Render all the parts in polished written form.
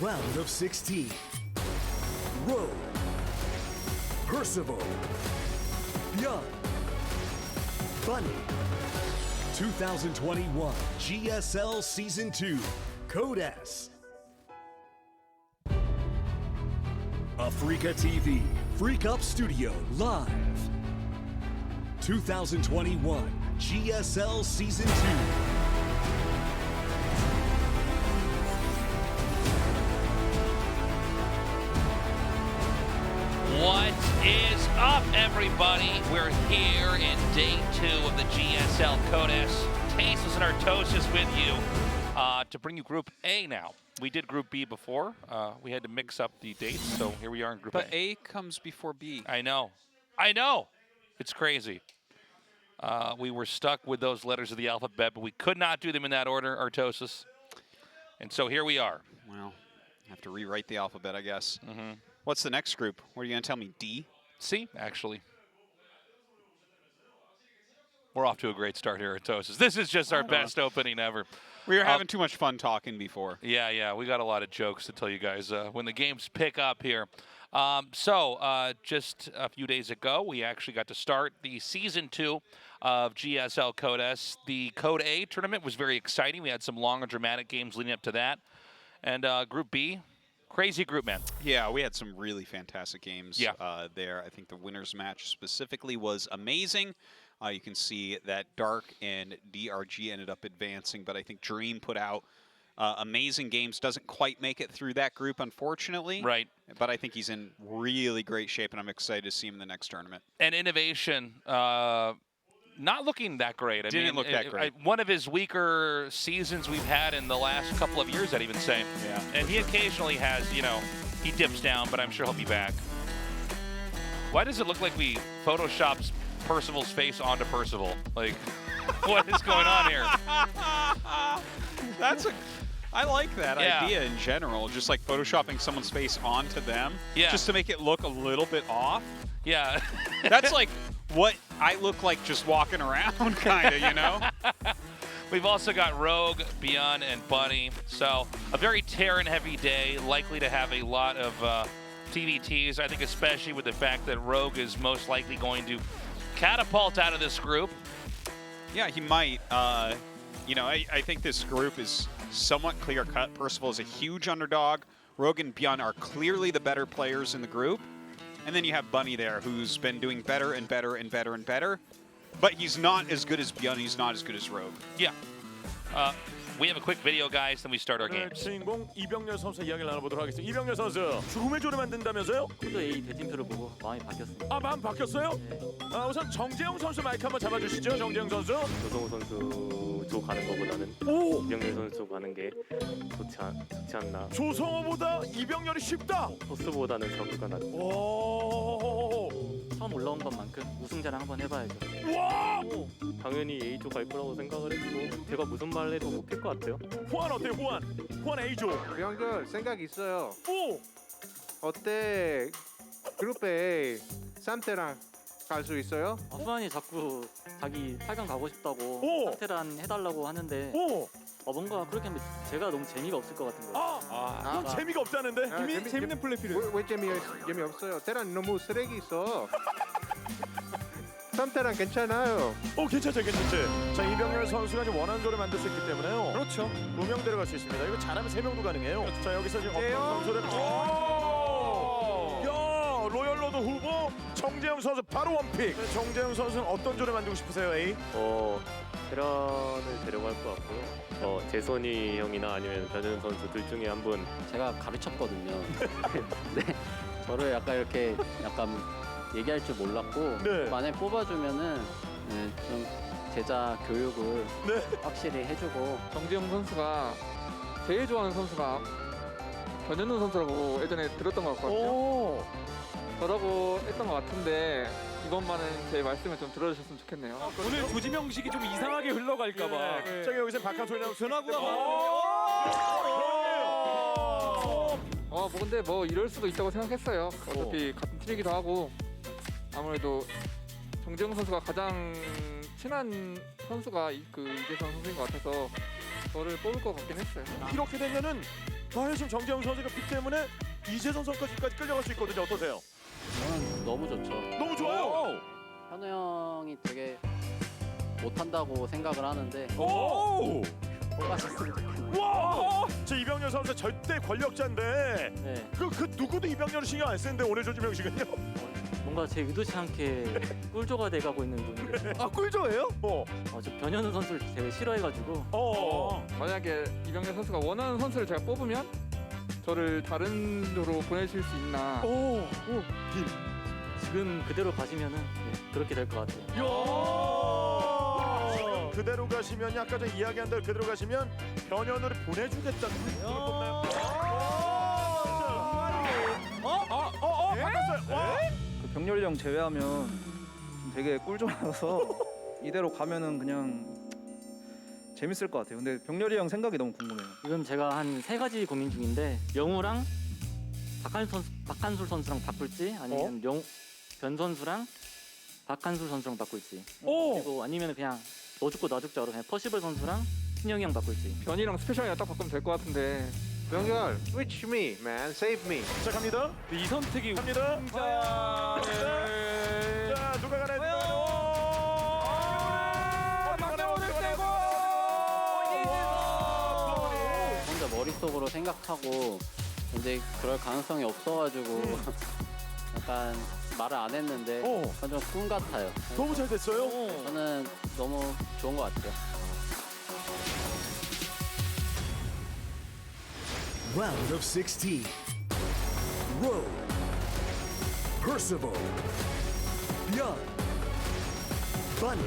Round of 16. Ro, Percival, ByuN, Bunny. 2021 GSL Season 2 Code S. Africa TV, Freak Up Studio Live. 2021 GSL Season 2. What is up, everybody? We're here in day 2 of the GSL Code S. Tasteless and Artosis with you to bring you Group A now. We did Group B before. We had to mix up the dates, so here we are in Group A. But A comes before B. I know. I know. It's crazy. We were stuck with those letters of the alphabet, but we could not do them in that order, Artosis. And so here we are. Well, I have to rewrite the alphabet, I guess. Mm-hmm. What's the next group? What are you going to tell me, D? C, actually. We're off to a great start here at Artosis. This is just our best opening ever. We were having too much fun talking before. Yeah, we got a lot of jokes to tell you guys when the games pick up here. Just a few days ago, we actually got to start the Season 2 of GSL Code S. The Code A tournament was very exciting. We had some long and dramatic games leading up to that. And Group B, crazy group, man. Yeah, we had some really fantastic games there. I think the winners match specifically was amazing. You can see that Dark and DRG ended up advancing, but I think Dream put out amazing games. Doesn't quite make it through that group, unfortunately. Right. But I think he's in really great shape, and I'm excited to see him in the next tournament. And Innovation, not looking that great. I Didn't mean, look that great. One of his weaker seasons we've had in the last couple of years, I'd even say. Yeah. And he occasionally has, you know, he dips down, but I'm sure he'll be back. Why does it look like we photoshopped Percival's face onto Percival? Like, what is going on here? I like that idea in general, just like photoshopping someone's face onto them, just to make it look a little bit off. Yeah. That's like what I look like just walking around, kind of, you know? We've also got Rogue, ByuN, and Bunny. So a very Terran-heavy day, likely to have a lot of TVTs. I think especially with the fact that Rogue is most likely going to catapult out of this group. Yeah, he might. You know, I think this group is somewhat clear-cut. Percival is a huge underdog. Rogue and ByuN are clearly the better players in the group. And then you have Bunny there, who's been doing better and better and better and better. But he's not as good as ByuN. He's not as good as Rogue. Yeah. We have a quick video, guys, then we start our games. 주인공 이병렬 선수 이야기를 나눠보도록 하겠습니다. 이병렬 선수, 죽음의 조를 만든다면서요? 코드 A 대진표를 보고 마음이 바뀌었습니다. 아, 마음 바뀌었어요? 우선 정재영 선수 마이크 한번 잡아주시죠, 정재영 선수. 조성우 선수 쪽 가는 거보다는 이병렬 선수 가는 게 좋지 않나. 조성호보다 이병렬이 쉽다. 토스보다는 저그가 낫다. 오. 처음 올라온 것만큼 우승자랑 한번 해봐야죠. 와! 당연히 A조 갈 거라고 생각을 했고 제가 무슨 말을 해도 못할 것 같아요. 호환 어때요, 호환? 호환 A조. 병렬 생각 있어요. 오! 어때? 그룹에 쌈테랑 갈 수 있어요? 후반이 자꾸 자기 8강 가고 싶다고 오! 상태란 해달라고 하는데 오! 뭔가 그렇게 하면 제가 너무 재미가 없을 것 같은 거예요. 그럼 재미가 없다는데? 재밌는 플레이 필요해. 왜 재미없어요? 테란 너무 쓰레기 있어. 쌈테랑 괜찮아요. 괜찮죠. 자, 이병렬 선수가 지금 원하는 조를 만들 수 있기 때문에요. 그렇죠. 2명 데려갈 수 있습니다. 이거 잘하면 3명도 가능해요. 자, 여기서 지금 어떤 선수를 야, 로열로드 후보 정재영 선수 바로 원픽. 정재영 선수는 어떤 조를 만들고 싶으세요, A? 테란을 데려갈 것 같고요. 재선이 형이나 아니면 변현 선수 둘 중에 한 분. 제가 가르쳤거든요. 네, 저를 이렇게 얘기할 줄 몰랐고 만약에 뽑아주면은 좀 제자 교육을 확실히 해주고. 정재영 선수가 제일 좋아하는 선수가 변현우 선수라고 예전에 들었던 것 같거든요. 저라고 했던 것 같은데 이번만은 제 말씀을 좀 들어주셨으면 좋겠네요. 오늘 조지명식이 좀 이상하게 흘러갈까봐. 자, 여기서 박한솔이 나오고 변화구가 근데 이럴 수도 있다고 생각했어요. 어차피 같은 팀이기도 하고 아무래도 정재영 선수가 가장 친한 선수가 이재선 선수인 것 같아서 저를 뽑을 것 같긴 했어요. 이렇게 되면은 지금 정재영 선수가 픽 때문에 이재선 선수까지 끌려갈 수 있거든요. 어떠세요? 저는 너무 좋죠. 너무 좋아요. 현우 형이 되게 못한다고 생각을 하는데 오! 뽑아줬으면 좋겠네요. 와! 저 이병렬 선수 절대 권력자인데 네. 그 누구도 이병렬을 신경 안 쓰는데 오늘 조지명식은요? 뭔가 제 의도치 않게 꿀조가 돼가고 있는 분인데 아 꿀조예요? 저 변현우 선수를 되게 싫어해가지고 만약에 이병렬 선수가 원하는 선수를 제가 뽑으면 저를 다른 조로 보내실 수 있나? 지금 그대로 가시면은 그렇게 될 것 같아요. 그대로 가시면 아까 전 이야기한 대로 그대로 가시면 변현우를 보내주겠다는 분을 뽑나요? 바꿨어요. 그 병렬이 형 제외하면 좀 되게 꿀좋아서 이대로 가면은 그냥 재밌을 것 같아요. 근데 병렬이 형 생각이 너무 궁금해요. 지금 제가 한 3가지 고민 중인데 영우랑 박한술 선수랑 바꿀지 아니면 변 선수랑 박한술 선수랑 바꿀지 그리고 아니면 그냥 너 죽고 나 죽자로 그냥 퍼시벌 선수랑 신영이 형 바꿀지. 변이랑 스페셜이랑 딱 바꾸면 될 것 같은데. 병렬, switch me, man, save me. 자 갑니다. 이 선택이 갑니다. 자, 누가 가나요? 혼자 머릿속으로 생각하고 이제 그럴 가능성이 없어가지고 약간 말을 안 했는데 완전 꿈 같아요. 너무 잘 됐어요. 저는 너무 좋은 것 같아요. Round of 16. Ro, Percival, ByuN, Bunny.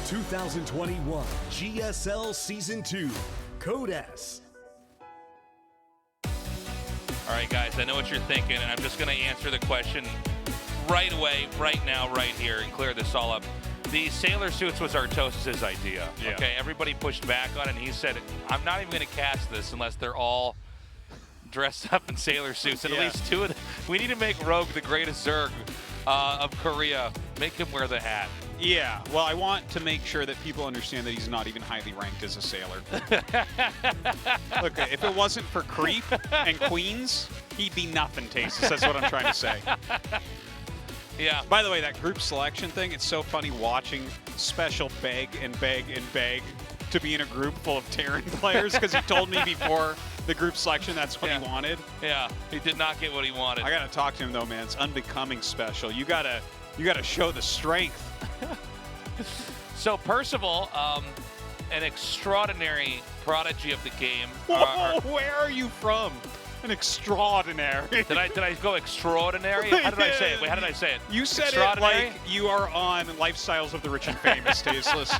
2021 GSL Season 2. Code S. All right, guys, I know what you're thinking, and I'm just going to answer the question right away, right now, right here, and clear this all up. The sailor suits was Artos's idea. Yeah. Okay, everybody pushed back on it, and he said, I'm not even going to cast this unless they're all dressed up in sailor suits. And at least two of them. We need to make Rogue the greatest Zerg of Korea. Make him wear the hat. Yeah, well, I want to make sure that people understand that he's not even highly ranked as a sailor. Look, if it wasn't for Creep and Queens, he'd be nothing, Tasis. That's what I'm trying to say. Yeah. By the way, that group selection thing, it's so funny watching Special beg and beg and beg to be in a group full of Terran players because he told me before the group selection that's what he wanted. Yeah, he did not get what he wanted. I gotta talk to him though, man. It's unbecoming Special. You gotta show the strength. So Percival, an extraordinary prodigy of the game. Whoa, where are you from? An extraordinary. Did I go extraordinary? How did I say it? Wait, how did I say it? You said it like you are on Lifestyles of the Rich and Famous, Tasteless.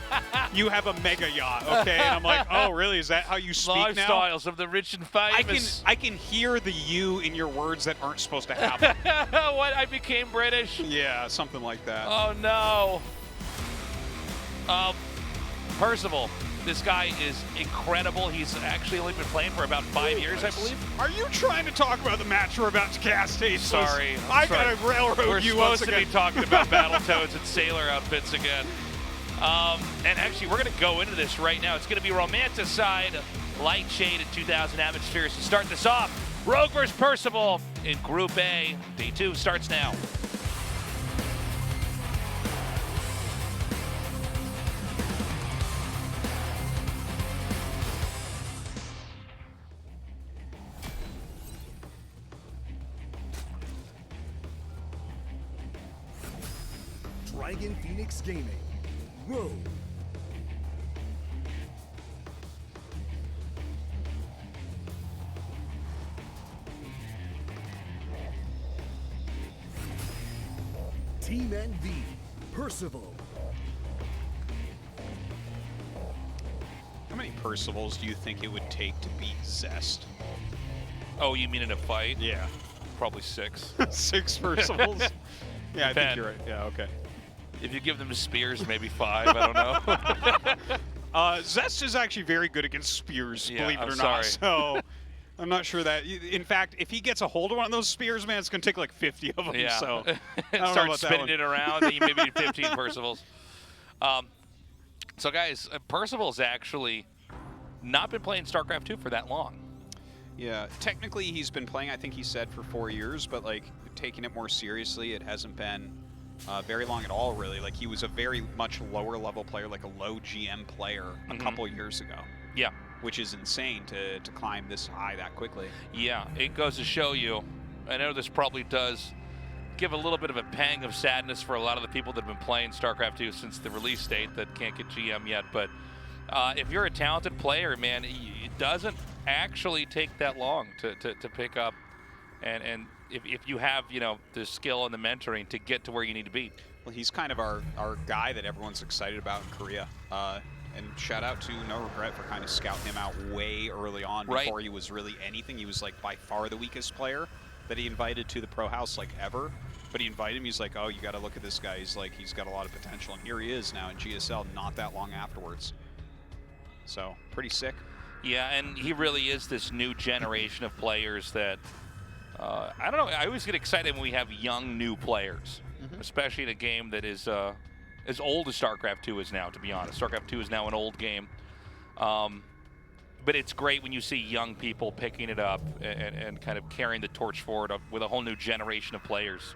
You have a mega yacht, okay? And I'm like, oh, really? Is that how you speak now? Lifestyles of the Rich and Famous. I can hear the you in your words that aren't supposed to happen. What? I became British? Yeah, something like that. Oh, no. Percival. This guy is incredible. He's actually only been playing for about 5 years, I believe. Are you trying to talk about the match we're about to cast, Tasteless? Sorry. I gotta railroad We're you supposed once to again. be talking about Battletoads and sailor outfits again. And actually, we're going to go into this right now. It's going to be Romanticide, Light Shade, and 2000 Atmospheres to start this off. Rogue vs. Percival in Group A. Day 2 starts now. Dragon Phoenix Gaming. Ro. Team NV. Percival. How many Percivals do you think it would take to beat Zest? Oh, you mean in a fight? Yeah. Probably 6. 6 Percivals? Yeah, I think you're right. Yeah, okay. If you give them spears, maybe 5. I don't know. Zest is actually very good against spears, believe it or sorry. not. So I'm not sure that. In fact, if he gets a hold of one of those spears, man, it's going to take like 50 of them. Yeah. So I don't know Start about that spinning one. it around, and you maybe need 15 Percivals. So, guys, Percival's actually not been playing StarCraft 2 for that long. Yeah, technically he's been playing, I think he said, for 4 years, but like taking it more seriously, it hasn't been very long at all, really. Like he was a very much lower level player, like a low GM player a couple years ago. Yeah. Which is insane to climb this high that quickly. Yeah, it goes to show you. I know this probably does give a little bit of a pang of sadness for a lot of the people that have been playing StarCraft 2 since the release date that can't get GM yet, but if you're a talented player, man, it doesn't actually take that long to pick up, and if you have, you know, the skill and the mentoring to get to where you need to be. Well, he's kind of our guy that everyone's excited about in Korea. And shout out to No Regret for kind of scouting him out way early on before he was really anything. He was like by far the weakest player that he invited to the Pro House like ever. But he invited him, he's like, oh, you got to look at this guy. He's like, he's got a lot of potential. And here he is now in GSL not that long afterwards. So pretty sick. Yeah, and he really is this new generation of players that, I don't know, I always get excited when we have young new players, especially in a game that is as old as StarCraft 2 is now, to be honest. StarCraft 2 is now an old game. But it's great when you see young people picking it up and kind of carrying the torch forward with a whole new generation of players.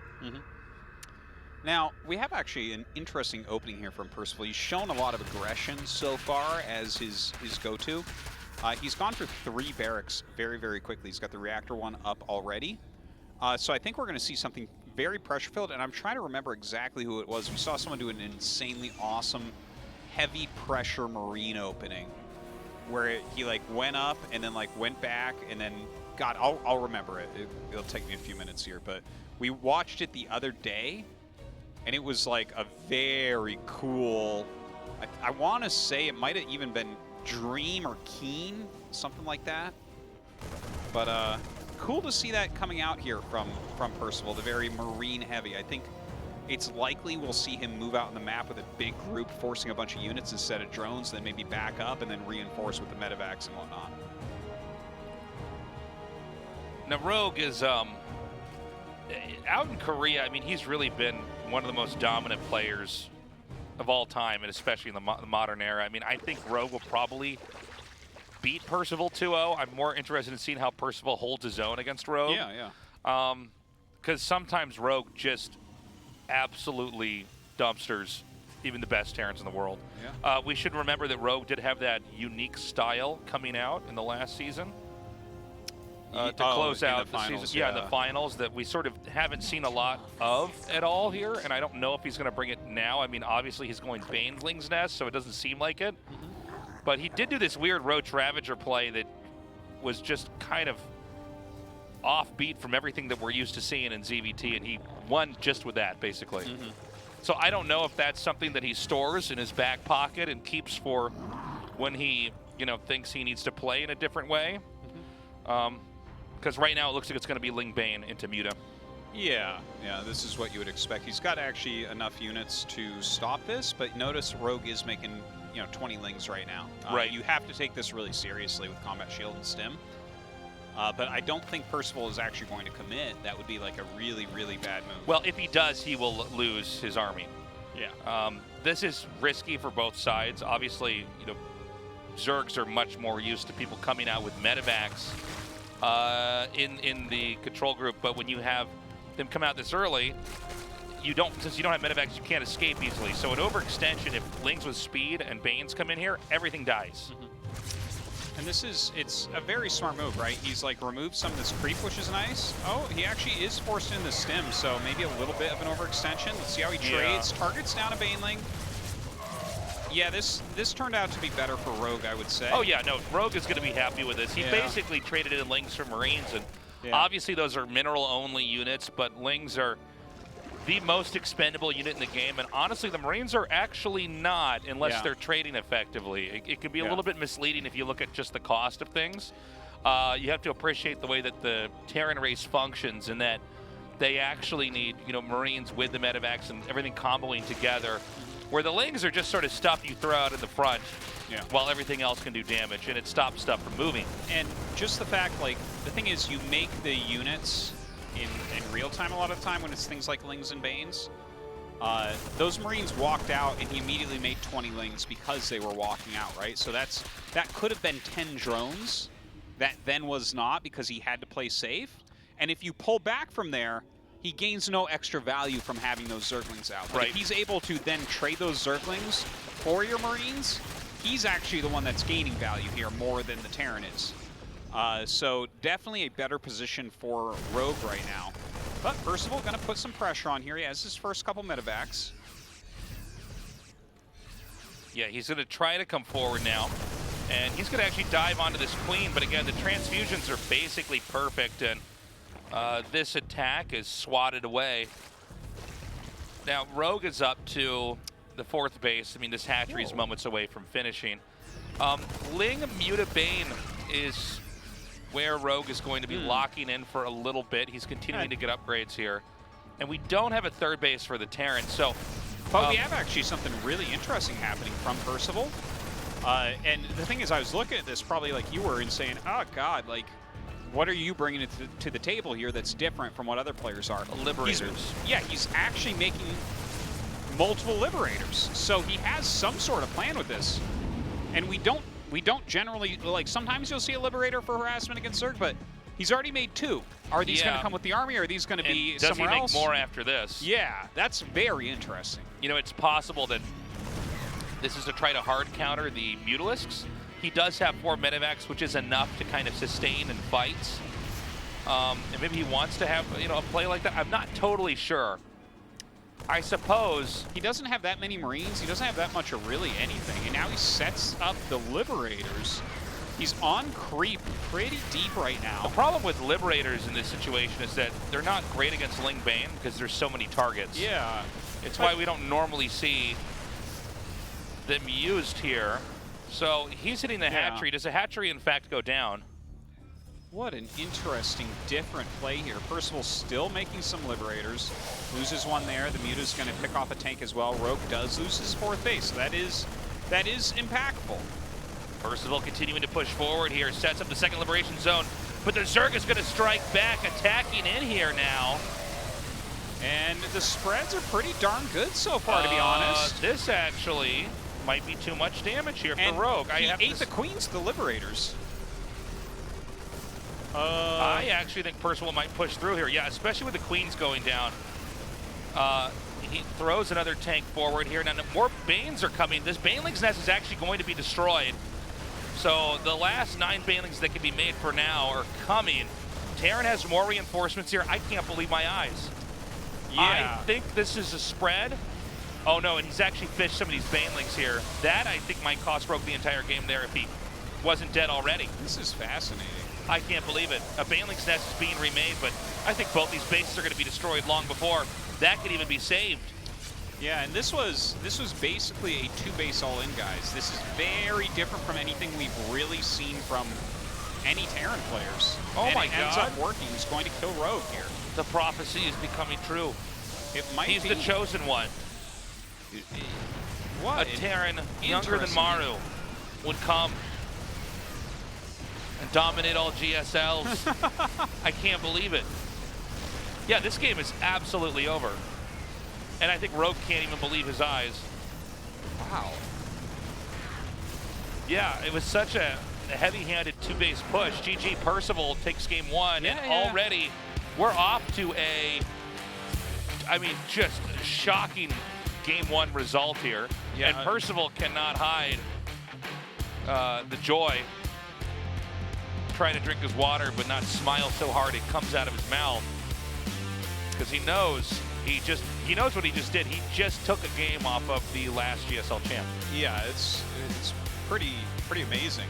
Now, we have actually an interesting opening here from Percival. He's shown a lot of aggression so far as his go-to. He's gone for 3 barracks very, very quickly. He's got the reactor one up already. So I think we're going to see something very pressure-filled, and I'm trying to remember exactly who it was. We saw someone do an insanely awesome heavy pressure marine opening where he like went up and then like went back and then, God, I'll remember it. It'll take me a few minutes here, but we watched it the other day, and it was like a very cool, I want to say it might have even been Dream or Keen, something like that. But cool to see that coming out here from Percival, the very marine heavy. I think it's likely we'll see him move out on the map with a big group, forcing a bunch of units instead of drones, then maybe back up and then reinforce with the medevacs and whatnot. Now, Rogue is out in Korea. I mean, he's really been one of the most dominant players of all time, and especially in the modern era. I mean, I think Rogue will probably beat Percival 2-0. I'm more interested in seeing how Percival holds his own against Rogue. Yeah. Because sometimes Rogue just absolutely dumpsters even the best Terrans in the world. Yeah. We should remember that Rogue did have that unique style coming out in the last season to close out the season. Yeah, in the finals that we sort of haven't seen a lot of at all here, and I don't know if he's going to bring it now. I mean, obviously he's going Baneling's Nest, so it doesn't seem like it. But he did do this weird Roach Ravager play that was just kind of offbeat from everything that we're used to seeing in ZVT, and he won just with that, basically. So I don't know if that's something that he stores in his back pocket and keeps for when he, you know, thinks he needs to play in a different way. Because right now it looks like it's going to be Ling Bane into Muta. Yeah, this is what you would expect. He's got actually enough units to stop this, but notice Rogue is making, 20 Lings right now. Right. You have to take this really seriously with Combat Shield and Stim. But I don't think Percival is actually going to commit. That would be like a really, really bad move. Well, if he does, he will lose his army. Yeah. This is risky for both sides. Obviously, Zergs are much more used to people coming out with medevacs in the control group, but when you have them come out this early, since you don't have medevacs, you can't escape easily. So an overextension, if Lings with speed and Banes come in here, everything dies. And it's a very smart move, right? He's like removed some of this creep, which is nice. Oh, he actually is forced in the stim, so maybe a little bit of an overextension. Let's see how he trades. Targets down a Baneling. Yeah, this turned out to be better for Rogue, I would say. Oh yeah, no, Rogue is going to be happy with this. He basically traded in Lings for Marines, and obviously those are mineral-only units, but Lings are the most expendable unit in the game, and honestly, the Marines are actually not unless they're trading effectively. It can be a little bit misleading if you look at just the cost of things. You have to appreciate the way that the Terran race functions, and that they actually need, Marines with the medevacs and everything comboing together, where the Lings are just sort of stuff you throw out in the front while everything else can do damage, and it stops stuff from moving. And just the fact, like, the thing is, you make the units in real time a lot of the time when it's things like Lings and Banes. Those Marines walked out and he immediately made 20 Lings because they were walking out, right? So that could have been 10 drones that then was not because he had to play safe. And if you pull back from there, he gains no extra value from having those Zerglings out. But if he's able to then trade those Zerglings for your Marines, he's actually the one that's gaining value here more than the Terran is. So definitely a better position for Rogue right now. But Percival going to put some pressure on here. He has his first couple medevacs. Yeah, he's going to try to come forward now. And he's going to actually dive onto this Queen. But again, the transfusions are basically perfect. And this attack is swatted away. Now, Rogue is up to the 4th base. I mean, this hatchery is moments away from finishing. Ling Mutabane is where Rogue is going to be locking in for a little bit. He's continuing to get upgrades here. And we don't have a 3rd base for the Terran, so... But we have actually something really interesting happening from Percival. And the thing is, I was looking at this probably like you were and saying, oh God, like, what are you bringing to the table here that's different from what other players are? Liberators. He's actually making multiple Liberators. So he has some sort of plan with this. And we don't generally, like, sometimes you'll see a Liberator for harassment against Zerg, but he's already made 2. Are these going to come with the army, or are these going to be somewhere else? Does he make more after this? Yeah, that's very interesting. You know, it's possible that this is to try to hard counter the Mutalisks. He does have 4 medevacs, which is enough to kind of sustain in fights. And maybe he wants to have, you know, a play like that. I'm not totally sure. I suppose he doesn't have that many Marines. He doesn't have that much of really anything. And now he sets up the Liberators. He's on creep pretty deep right now. The problem with Liberators in this situation is that they're not great against Ling Bane because there's so many targets. Yeah. It's why we don't normally see them used here. So he's hitting the hatchery. Does the hatchery, in fact, go down? What an interesting, different play here. Percival still making some Liberators. Loses one there. The Muta's going to pick off a tank as well. Rogue does lose his 4th base, so that is impactful. Percival continuing to push forward here, sets up the 2nd Liberation Zone, but the Zerg is going to strike back, attacking in here now. And the spreads are pretty darn good so far, to be honest. This actually might be too much damage here for Rogue. He ate the Queens, the Liberators. I actually think Percival might push through here. Yeah, especially with the Queens going down. He throws another tank forward here. Now, more Banes are coming. This Baneling's nest is actually going to be destroyed. So the last 9 Banelings that can be made for now are coming. Terran has more reinforcements here. I can't believe my eyes. Yeah. I think this is a spread. Oh no, and he's actually fished some of these Banelings here. That, I think, might cost Rogue the entire game there if he wasn't dead already. This is fascinating. I can't believe it. A Baneling's nest is being remade, but I think both these bases are going to be destroyed long before that could even be saved. Yeah, and this was basically a 2-base all-in, guys. This is very different from anything we've really seen from any Terran players. Oh my God. It ends up working. He's going to kill Rogue here. The prophecy is becoming true. It might be. He's the chosen one. What? A Terran younger than Maru would come and dominate all GSLs. I can't believe it. Yeah, this game is absolutely over. And I think Rogue can't even believe his eyes. Wow. Yeah, it was such a heavy-handed 2-base push. GG Percival takes game 1, and already we're off to a, I mean, just shocking game 1 result here. Yeah, and Percival cannot hide the joy. Trying to drink his water, but not smile so hard it comes out of his mouth. Because he knows he knows what he just did. He just took a game off of the last GSL champ. Yeah, it's pretty amazing.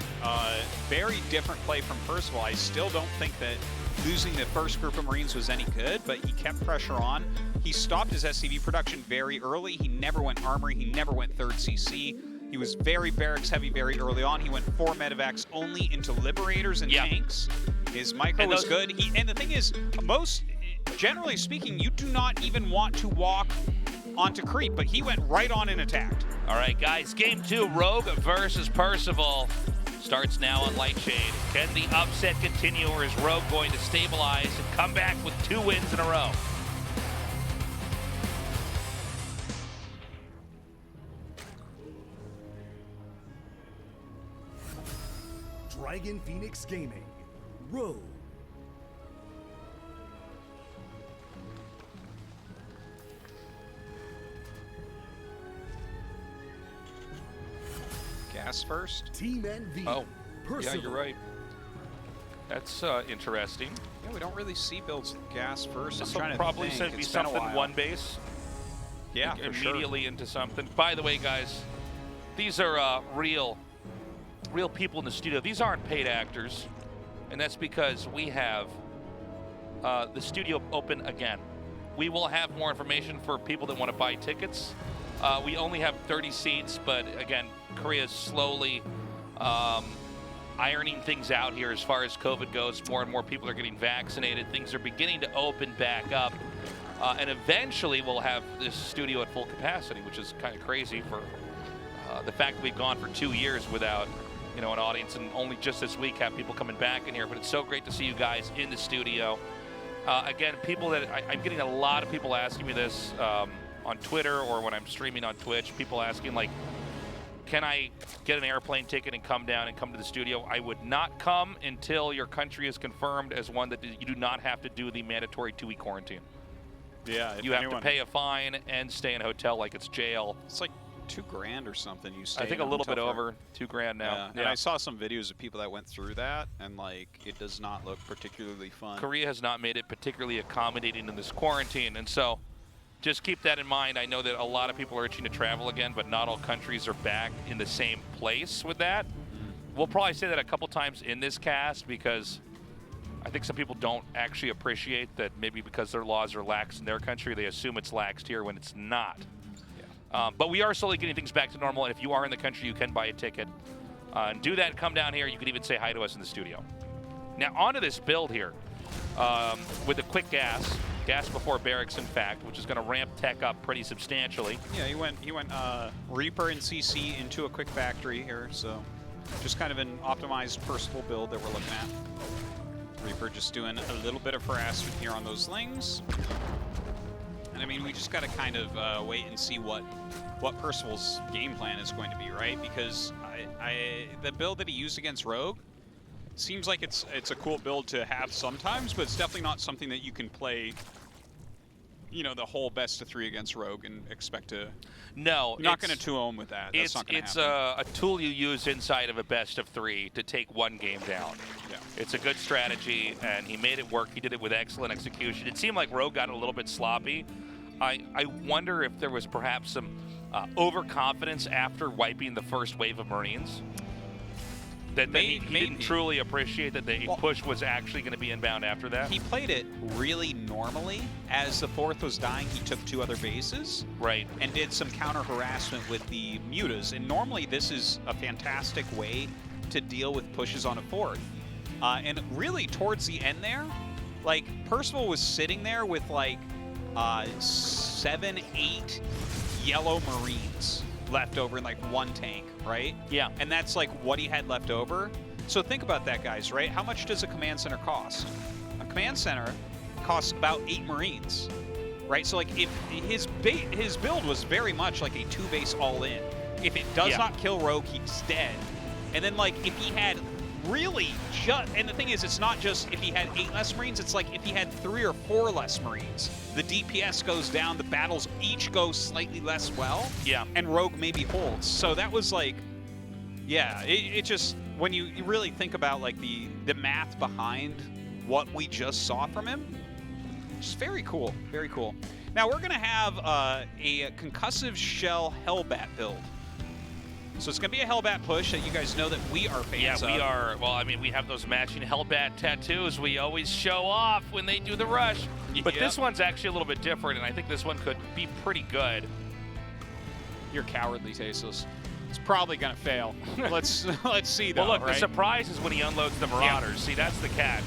Very different play from Percival. I still don't think that losing the first group of Marines was any good, but he kept pressure on. He stopped his SCV production very early. He never went armory. He never went 3rd CC. He was very barracks heavy very early on. He went 4 medevacs only into Liberators and tanks. His micro was good. And the thing is, generally speaking, you do not even want to walk onto creep, but he went right on and attacked. All right, guys, game 2, Rogue versus Percival starts now on Lightshade. Can the upset continue, or is Rogue going to stabilize and come back with 2 wins in a row? Dragon Phoenix Gaming Ro. Gas first. Team NV. Oh, Percival. yeah, you're right. That's interesting. Yeah, we don't really see builds gas first. I'm So trying to probably think. said be It's been a something while. one base. Yeah, for sure. Immediately into something. By the way, guys, these are real people in the studio. These aren't paid actors, and that's because we have the studio open again. We will have more information for people that want to buy tickets. We only have 30 seats, but again, Korea is slowly ironing things out here as far as COVID goes. More and more people are getting vaccinated. Things are beginning to open back up. And eventually we'll have this studio at full capacity, which is kind of crazy for the fact that we've gone for 2 years without, an audience, and only just this week have people coming back in here. But it's so great to see you guys in the studio. Again, people that I'm getting a lot of people asking me this on Twitter or when I'm streaming on Twitch. People asking like, can I get an airplane ticket and come down and come to the studio? I would not come until your country is confirmed as one that you do not have to do the mandatory 2-week quarantine. Yeah, if You have anyone- to pay a fine and stay in a hotel like it's jail. It's like $2,000 or something. You stay. I think in a little hotel bit for. over $2,000 now. And I saw some videos of people that went through that, and like it does not look particularly fun. Korea has not made it particularly accommodating in this quarantine, and so just keep that in mind. I know that a lot of people are itching to travel again, but not all countries are back in the same place with that. We'll probably say that a couple times in this cast because I think some people don't actually appreciate that maybe because their laws are lax in their country, they assume it's laxed here when it's not. But we are slowly getting things back to normal, and if you are in the country, you can buy a ticket. And do that, come down here. You can even say hi to us in the studio. Now, onto this build here with the quick gas before barracks, in fact, which is going to ramp tech up pretty substantially. Yeah, he went Reaper and CC into a quick factory here, so just kind of an optimized Percival build that we're looking at. Reaper just doing a little bit of harassment here on those Lings. And I mean, we just got to kind of wait and see what Percival's game plan is going to be, right? Because the build that he used against Rogue seems like it's a cool build to have sometimes, but it's definitely not something that you can play, the whole best of 3 against Rogue and expect to. No, you're not going to 2-0 with that. That's not going to happen. It's a tool you use inside of a best of 3 to take one game down. Yeah. It's a good strategy, and he made it work. He did it with excellent execution. It seemed like Rogue got a little bit sloppy. I wonder if there was perhaps some overconfidence after wiping the first wave of Marines. That he didn't truly appreciate that the push was actually going to be inbound after that. He played it really normally. As the 4th was dying, he took 2 other bases. Right. And did some counter harassment with the mutas. And normally this is a fantastic way to deal with pushes on a 4th. And really towards the end there, like Percival was sitting there with like 7, 8 yellow Marines left over in like 1 tank, right? Yeah. And that's like what he had left over. So think about that, guys, right? How much does a command center cost? A command center costs about 8 Marines, right? So like if his build was very much like a 2-base all-in. If it does not kill Rogue, he's dead. And then like if he had really just, and the thing is, it's not just if he had 8 less Marines, it's like if he had 3 or 4 less Marines. The DPS goes down, the battles each go slightly less well. Yeah. And Rogue maybe holds. So that was like, yeah, it just, when you really think about like the math behind what we just saw from him, just very cool, very cool. Now we're gonna have a concussive shell Hellbat build. So it's going to be a Hellbat push that you guys know that we are fans of. Yeah, we are. Well, I mean, we have those matching Hellbat tattoos we always show off when they do the rush. But this one's actually a little bit different, and I think this one could be pretty good. You're cowardly, Tasteless. It's probably going to fail. let's see, though, Well, look, right? the surprise is when he unloads the Marauders. See, that's the catch.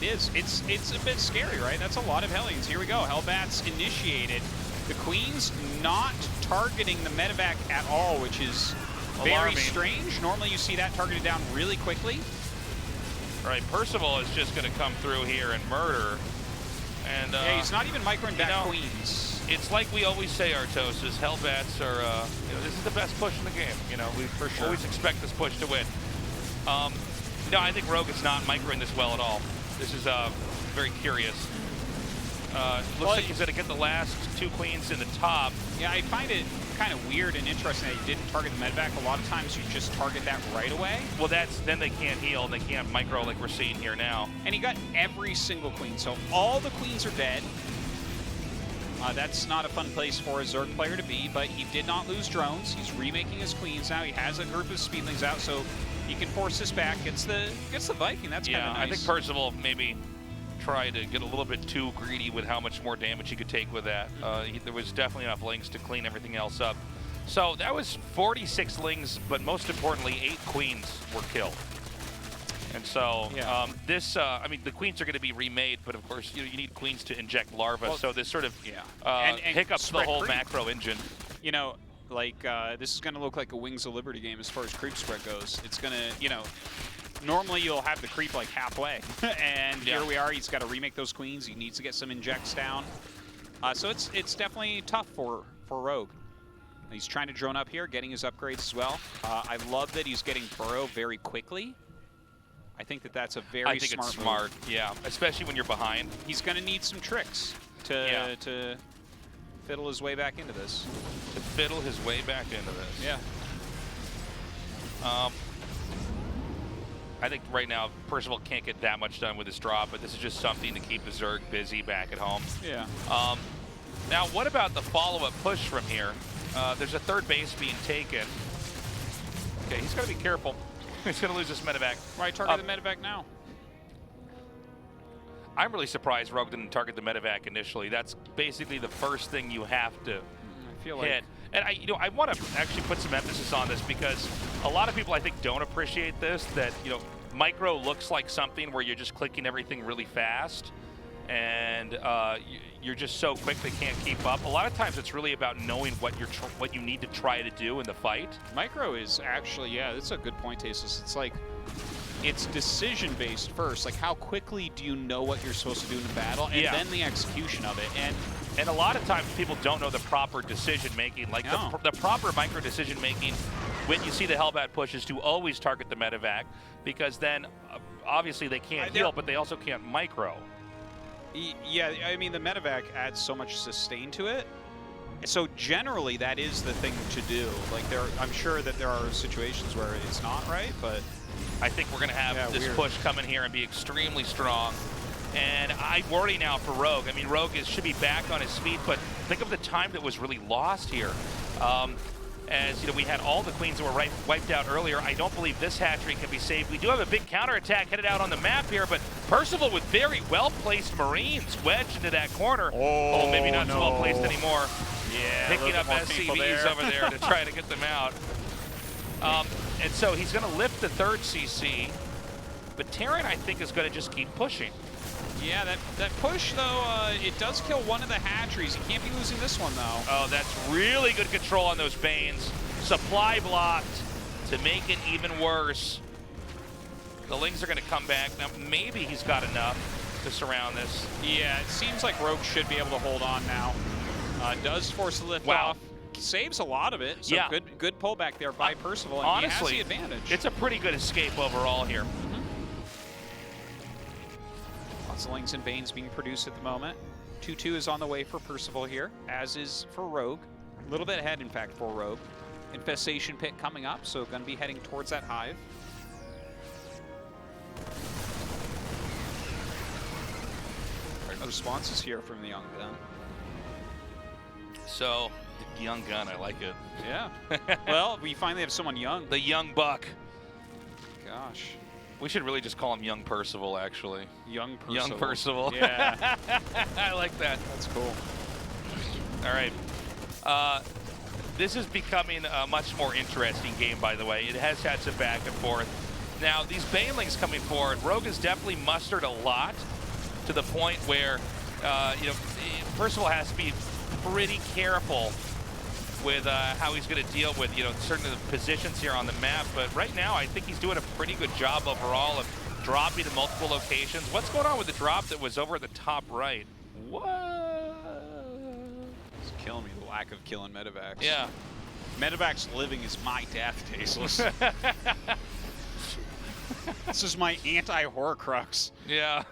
It is. It's a bit scary, right? That's a lot of Hellions. Here we go. Hellbats initiated. The Queen's not targeting the medevac at all, which is very strange. Normally you see that targeted down really quickly. All right, Percival is just going to come through here and murder. And yeah, he's not even microing back Queens. It's like we always say, Artosis, Hellbats are, this is the best push in the game. We always expect this push to win. No, I think Rogue is not microing this well at all. This is very curious. Looks like he's going to get the last 2 queens in the top. Yeah, I find it kind of weird and interesting that you didn't target the medevac. A lot of times you just target that right away. Well, then they can't heal and they can't micro like we're seeing here now. And he got every single queen, so all the queens are dead. That's not a fun place for a Zerg player to be, but he did not lose drones. He's remaking his queens now. He has a group of speedlings out, so he can force this back. Gets the Viking. That's kind of nice. I think Percival maybe tried to get a little bit too greedy with how much more damage he could take with that. There was definitely enough lings to clean everything else up. So that was 46 lings, but most importantly, 8 queens were killed. And so I mean, the queens are going to be remade, but of course, you need queens to inject larvae. Well, so this sort of and hiccups the whole macro engine. You know, like this is going to look like a Wings of Liberty game as far as creep spread goes. It's going to, you know, normally you'll have the creep like halfway, and here we are. He's got to remake those queens. He needs to get some injects down. So it's definitely tough for Rogue. He's trying to drone up here, getting his upgrades as well. I love that he's getting burrow very quickly. I think that's a very smart move. I think it's smart, yeah, especially when you're behind. He's going to need some tricks to fiddle his way back into this. To fiddle his way back into this. Yeah. I think right now Percival can't get that much done with his drop, but this is just something to keep the Zerg busy back at home. Yeah. Now, what about the follow-up push from here? There's a 3rd base being taken. Okay, he's got to be careful. He's going to lose this medevac. Why target the medevac now? I'm really surprised Rogue didn't target the medevac initially. That's basically the first thing you have to hit. And I want to actually put some emphasis on this because a lot of people I think don't appreciate this, that micro looks like something where you're just clicking everything really fast and you're just so quick they can't keep up. A lot of times it's really about knowing what you need to try to do in the fight. Micro is actually, that's a good point, Tasteless. It's like, it's decision-based first. Like, how quickly do you know what you're supposed to do in the battle, and then the execution of it. And a lot of times people don't know the proper decision-making. Like, the proper micro decision-making when you see the Hellbat push is to always target the medevac, because then, obviously, they can't heal, but they also can't micro. Yeah, I mean, the medevac adds so much sustain to it. So generally, that is the thing to do. Like, I'm sure that there are situations where it's not right, but I think we're going to have this push come in here and be extremely strong. And I worry now for Rogue. I mean, Rogue should be back on his feet, but think of the time that was really lost here. As we had all the queens that were wiped out earlier. I don't believe this hatchery can be saved. We do have a big counterattack headed out on the map here, but Percival with very well-placed Marines wedged into that corner. Oh, maybe not so well-placed anymore. Yeah, picking up SCVs over there to try to get them out. And so he's going to lift the 3rd CC, but Terran, I think, is going to just keep pushing. Yeah, that push, though, it does kill one of the hatcheries. He can't be losing this one, though. Oh, that's really good control on those Banes. Supply blocked to make it even worse. The Lings are going to come back. Now, maybe he's got enough to surround this. Yeah, it seems like Rogue should be able to hold on now. Does force the lift off. Saves a lot of it. So good pullback there by Percival, and honestly, he has the advantage. It's a pretty good escape overall here. Lots of Lings and Banes being produced at the moment. 2-2 is on the way for Percival here, as is for Rogue. A little bit ahead, in fact, for Rogue. Infestation Pit coming up, so going to be heading towards that hive. No responses here from the young gun. So, the young gun, I like it. Yeah. Well, we finally have someone young. The young buck. Gosh. We should really just call him Young Percival, actually. Young Percival. Young Percival. Yeah. I like that. That's cool. All right. This is becoming a much more interesting game, by the way. It has had some back and forth. Now, these Banelings coming forward, Rogue has definitely mustered a lot to the point where, Percival has to be pretty careful with how he's going to deal with, certain of the positions here on the map. But right now, I think he's doing a pretty good job overall of dropping to multiple locations. What's going on with the drop that was over at the top right? What? It's killing me, the lack of killing medevacs. Yeah. Medevacs living is my death, Tasteless. This is my anti-Horcrux. Yeah.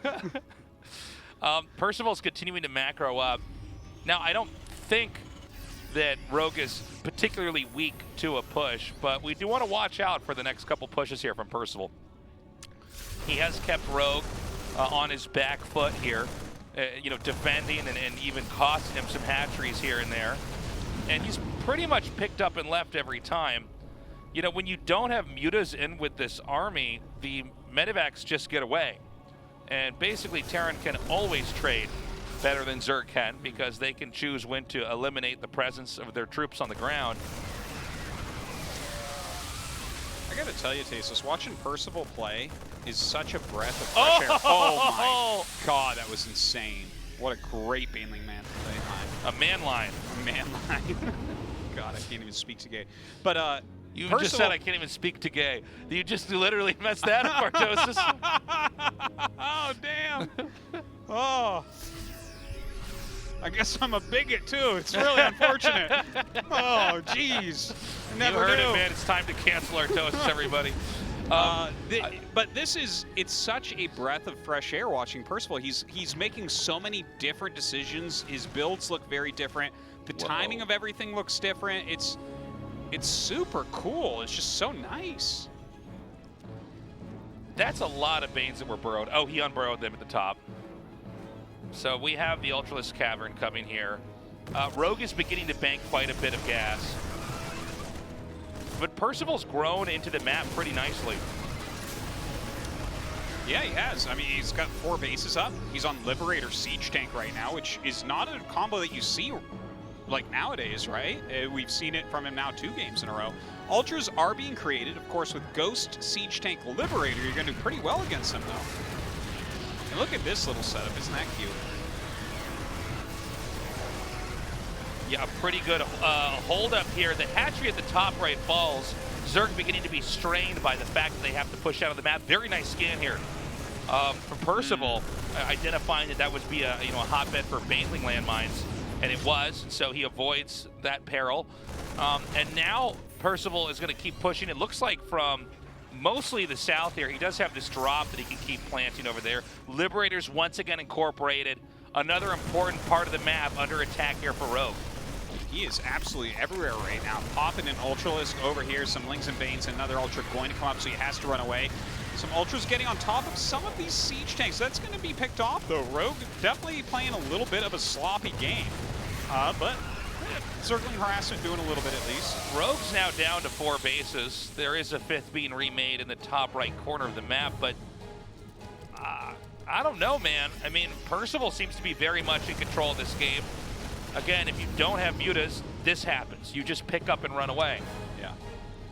Percival's continuing to macro up. Now, I don't think that Rogue is particularly weak to a push, but we do want to watch out for the next couple pushes here from Percival. He has kept Rogue on his back foot here, you know, defending and even costing him some hatcheries here and there. And he's pretty much picked up and left every time. You know, when you don't have mutas in with this army, the medevacs just get away. And basically, Terran can always trade better than Zerg can because they can choose when to eliminate the presence of their troops on the ground. I gotta tell you, Tasteless, watching Percival play is such a breath of fresh air. Oh my god, that was insane. What a great Baneling man play line. A man line. A man line. God, I can't even speak to gay. But you Percival... just said I can't even speak to gay. You just literally messed that up, Artosis. Oh, damn. Oh. I guess I'm a bigot, too. It's really unfortunate. Oh, jeez. You heard it, man. It's time to cancel Artosis, everybody. But this is, it's such a breath of fresh air watching Percival. He's making so many different decisions. His builds look very different. The timing of everything looks different. It's super cool. It's just so nice. That's a lot of Banes that were burrowed. Oh, he unburrowed them at the top. So we have the Ultralisk Cavern coming here. Rogue is beginning to bank quite a bit of gas. But Percival's grown into the map pretty nicely. Yeah, he has. I mean, he's got 4 bases up. He's on Liberator Siege Tank right now, which is not a combo that you see like nowadays, right? We've seen it from him now 2 games in a row. Ultras are being created, of course, with Ghost, Siege Tank, Liberator. You're going to do pretty well against him, though. And look at this little setup. Isn't that cute? Yeah, a pretty good hold up here. The hatchery at the top right falls. Zerg beginning to be strained by the fact that they have to push out of the map. Very nice scan here from Percival, identifying that that would be a hotbed for Baneling landmines, and it was. And so he avoids that peril. And now Percival is going to keep pushing. It looks like from mostly the south here. He does have this drop that he can keep planting over there. Liberators once again incorporated. Another important part of the map under attack here for Rogue. He is absolutely everywhere right now. Popping an Ultralisk over here, some Lings and Banes, another Ultra going to come up, so he has to run away. Some Ultras getting on top of some of these Siege Tanks. That's going to be picked off, though. Rogue definitely playing a little bit of a sloppy game. But circling harassment doing a little bit at least. Rogue's now down to 4 bases. There is a 5th being remade in the top right corner of the map, but I don't know, man. I mean, Percival seems to be very much in control of this game. Again, if you don't have mutas, this happens. You just pick up and run away. Yeah.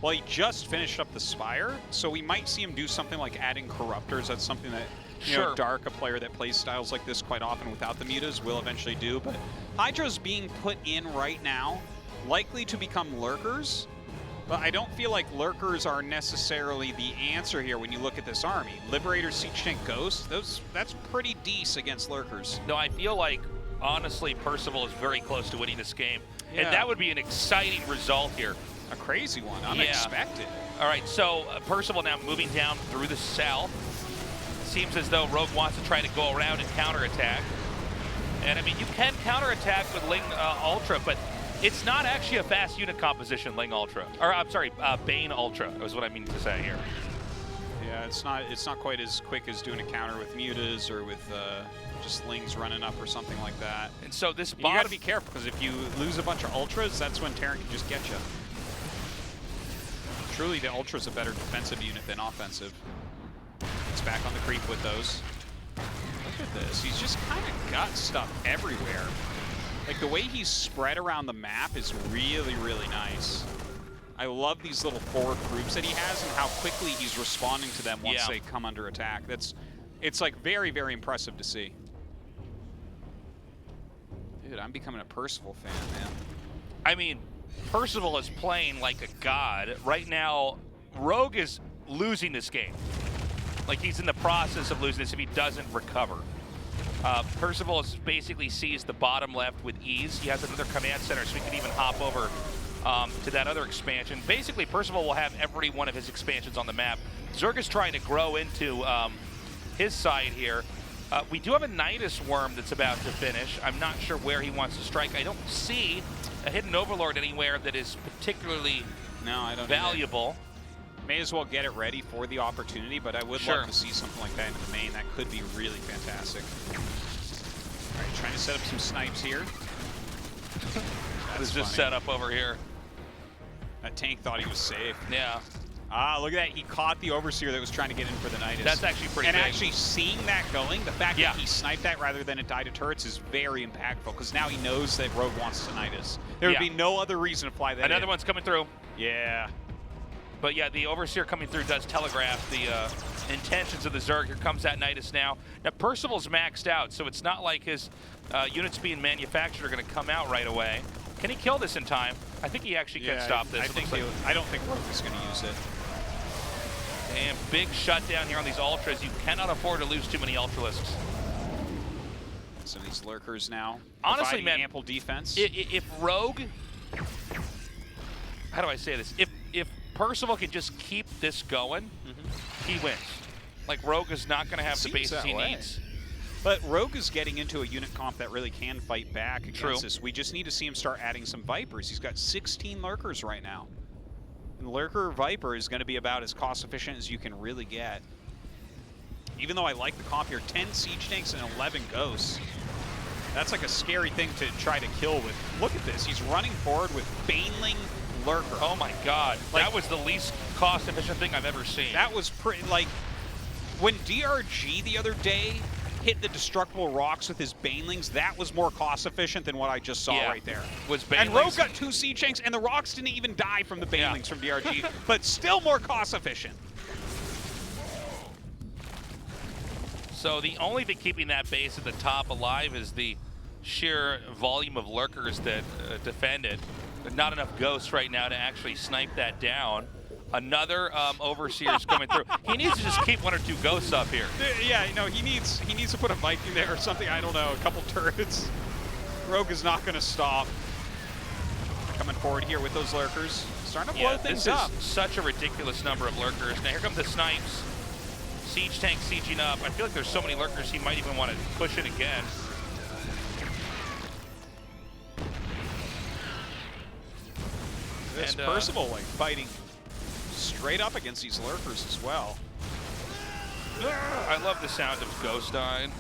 Well, he just finished up the Spire, so we might see him do something like adding Corruptors. That's something that, you know, Dark, a player that plays styles like this quite often without the mutas, will eventually do. But Hydra's being put in right now, likely to become Lurkers. But I don't feel like Lurkers are necessarily the answer here when you look at this army. Liberator, Siege Tank, Ghost, that's pretty decent against Lurkers. No, I feel like, honestly, Percival is very close to winning this game. Yeah. And that would be an exciting result here. A crazy one, unexpected. Yeah. All right, so Percival now moving down through the south. Seems as though Rogue wants to try to go around and counterattack. And I mean, you can counterattack with Ling Ultra, but it's not actually a fast unit composition, Ling Ultra. Or I'm sorry, Bane Ultra is what I mean to say here. Yeah, it's not quite as quick as doing a counter with mutas or with just Lings running up or something like that. And so this you got to be careful, because if you lose a bunch of Ultras, that's when Terran can just get you. Truly, the Ultra's a better defensive unit than offensive. It's back on the creep with those. Look at this. He's just kind of got stuff everywhere. Like, the way he's spread around the map is really, really nice. I love these little forward groups that he has and how quickly he's responding to them once they come under attack. It's like very, very impressive to see. Dude, I'm becoming a Percival fan, man. I mean, Percival is playing like a god. Right now, Rogue is losing this game. Like, he's in the process of losing this if he doesn't recover. Percival basically sees the bottom left with ease. He has another command center, so he can even hop over to that other expansion. Basically, Percival will have every one of his expansions on the map. Zerg is trying to grow into his side here. We do have a Nidus Worm that's about to finish. I'm not sure where he wants to strike. I don't see a Hidden Overlord anywhere that is particularly valuable. May as well get it ready for the opportunity, but I would love to see something like that in the main. That could be really fantastic. All right, trying to set up some snipes here. That's just set up over here. That tank thought he was safe. Yeah. Ah, look at that. He caught the Overseer that was trying to get in for the Nidus. That's actually pretty big. And actually seeing that going, the fact that he sniped that rather than it died to turrets is very impactful, because now he knows that Rogue wants to Nidus. There would be no other reason to fly that Another one's coming through. Yeah. But yeah, the Overseer coming through does telegraph the intentions of the Zerg. Here comes that Nidus now. Now, Percival's maxed out, so it's not like his units being manufactured are going to come out right away. Can he kill this in time? I think he actually can stop this. I don't think Rogue is going to use it. And big shutdown here on these Ultras. You cannot afford to lose too many Ultralisks. So these Lurkers now, honestly, man, ample defense. If Rogue, how do I say this? If Percival can just keep this going, he wins. Like, Rogue is not going to have the bases he needs. But Rogue is getting into a unit comp that really can fight back against this. We just need to see him start adding some Vipers. He's got 16 Lurkers right now. And Lurker Viper is going to be about as cost efficient as you can really get. Even though I like the comp here, 10 siege tanks and 11 ghosts. That's like a scary thing to try to kill with. Look at this. He's running forward with Baneling Lurker. Oh my God. Like, that was the least cost efficient thing I've ever seen. That was pretty, like, when DRG the other day hit the destructible rocks with his Banelings, that was more cost efficient than what I just saw right there. And Rogue got 2 siege tanks, and the rocks didn't even die from the Banelings from DRG, but still more cost efficient. So the only thing keeping that base at the top alive is the sheer volume of Lurkers that defend it. There's not enough ghosts right now to actually snipe that down. Another Overseer's coming through. He needs to just keep 1 or 2 ghosts up here. Yeah, you know, he needs to put a Viking there or something. I don't know, a couple turrets. Rogue is not going to stop. Coming forward here with those Lurkers, starting to blow things up. This is such a ridiculous number of Lurkers. Now here come the snipes. Siege tank sieging up. I feel like there's so many Lurkers he might even want to push it again. This Percival like fighting straight up against these Lurkers as well. I love the sound of Ghost dying.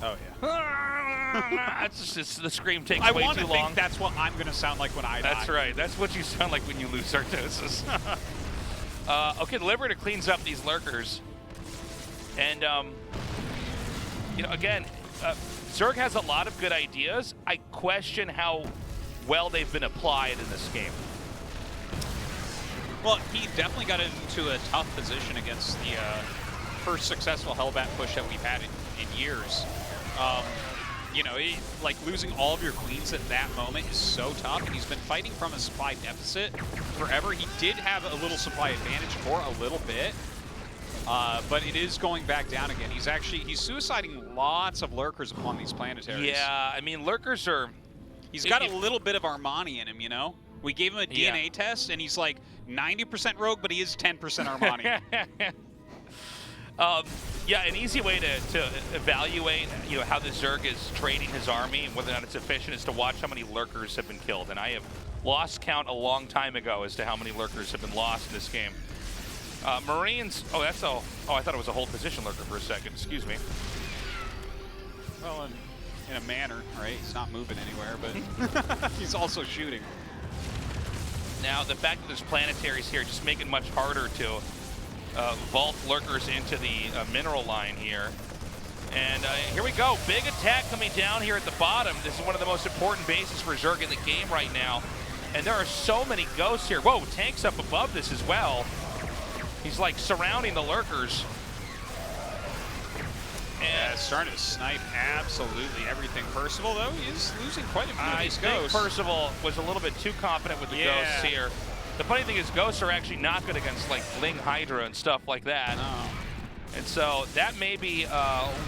Oh yeah. That's just the scream takes I way want too to long. think that's what I'm gonna sound like when I die. That's right. That's what you sound like when you lose Artosis. Okay, the Liberator cleans up these Lurkers. And, you know, again, Zerg has a lot of good ideas. I question how well they've been applied in this game. Well, he definitely got into a tough position against the first successful Hellbat push that we've had in years. You know, like losing all of your queens at that moment is so tough, and he's been fighting from a supply deficit forever. He did have a little supply advantage for a little bit, but it is going back down again. He's suiciding lots of Lurkers upon these planetaries. Yeah, I mean, Lurkers are... He's got a little bit of Armani in him, you know? We gave him a DNA test, and he's like 90% Rogue, but he is 10% Armani. Yeah, an easy way to evaluate, you know, how the Zerg is trading his army and whether or not it's efficient is to watch how many Lurkers have been killed. And I have lost count a long time ago as to how many Lurkers have been lost in this game. Marines, oh, that's all. Oh, I thought it was a hold position Lurker for a second. Excuse me. Well, in a manner, right? He's not moving anywhere, but he's also shooting. Now, the fact that there's planetaries here just make it much harder to vault Lurkers into the mineral line here. And here we go. Big attack coming down here at the bottom. This is one of the most important bases for Zerg in the game right now. And there are so many ghosts here. Whoa, tanks up above this as well. He's like surrounding the Lurkers. And starting to snipe absolutely everything. Percival, though, is losing quite a few of these ghosts. Percival was a little bit too confident with the ghosts here. The funny thing is, ghosts are actually not good against like Ling Hydra and stuff like that. No. And so that may be